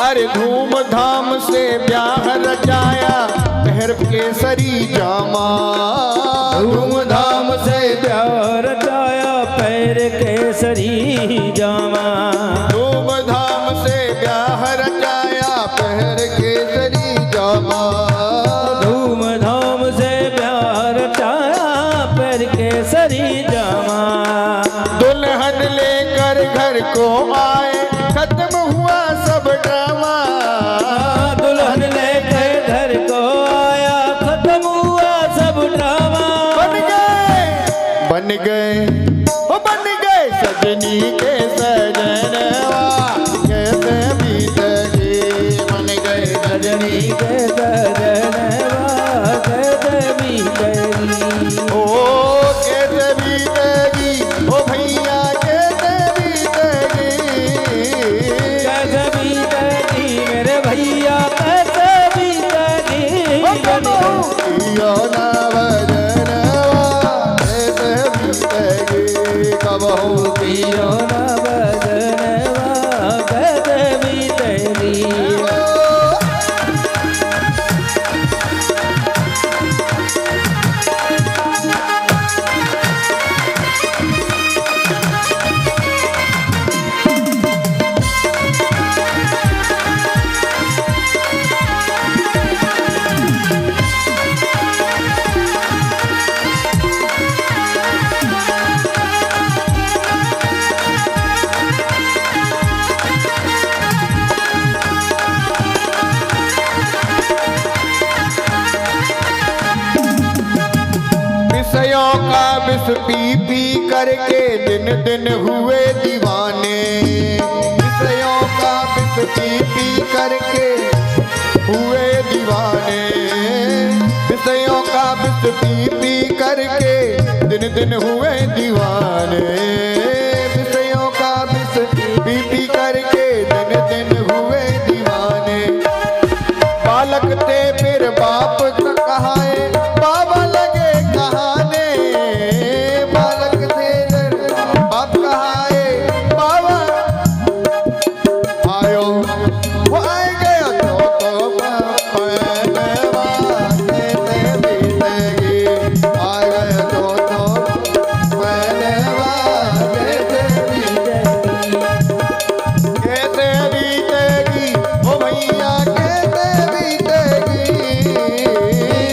Speaker 3: अरे धूमधाम से ब्याह रचाया पहर केसरी जामा।
Speaker 2: धूमधाम से प्यार रचाया पैर केसरी जामा।
Speaker 3: धूमधाम से ब्याह रचाया पहर केसरी जामा।
Speaker 2: धूमधाम से प्यार रचाया पैर केसरी जामा।
Speaker 3: दुल्हन लेकर घर को आए खत्म हुआ सब ड्रामा।
Speaker 2: दुल्हन लेकर घर को आया खत्म हुआ सब ड्रामा।
Speaker 3: बन गए ओ बन गए सजनी के सजनवा कैसे बीतेगी। बन गए
Speaker 2: सजनी के सजनवा कैसे बीतेगी।
Speaker 3: ओ कैसे बीतेगी। ओ भैया कैसे बीतेगी।
Speaker 2: कैसे बीतेगी मेरे भैया कैसे बीतेगी।
Speaker 3: ओ कबहू कियो ना भजनवा कैसे बीतेगी। कबहू
Speaker 2: पियो न भजनवा कैसे बीतेगी।
Speaker 3: पी पी करके दिन दिन हुए दीवाने, विषयों का विष पी पी करके हुए दीवाने, विषयों का विष पी पी करके दिन दिन हुए दीवाने, विषयों का विष पी पी करके दिन दिन हुए दीवाने। बालक थे फिर बाप कहाए, बाबा लगे कहाने, बालक थे फिर बाप कहाए, बाबा आयो वो आए गया तो पहलवा देते बीतेगी, आ गया तो पहलवा देते कैसे बीतेगी, ओ भैया कैसे बीतेगी,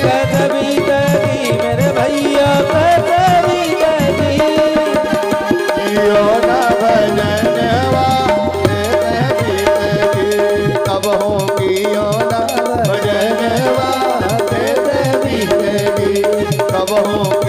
Speaker 2: कैसे बीतेगी मेरे भैया कैसे बीतेगी,
Speaker 3: जियो ना भजनवा कैसे बीतेगी, कब होगी यो ना भजनवा कैसे बीतेगी, कब होगी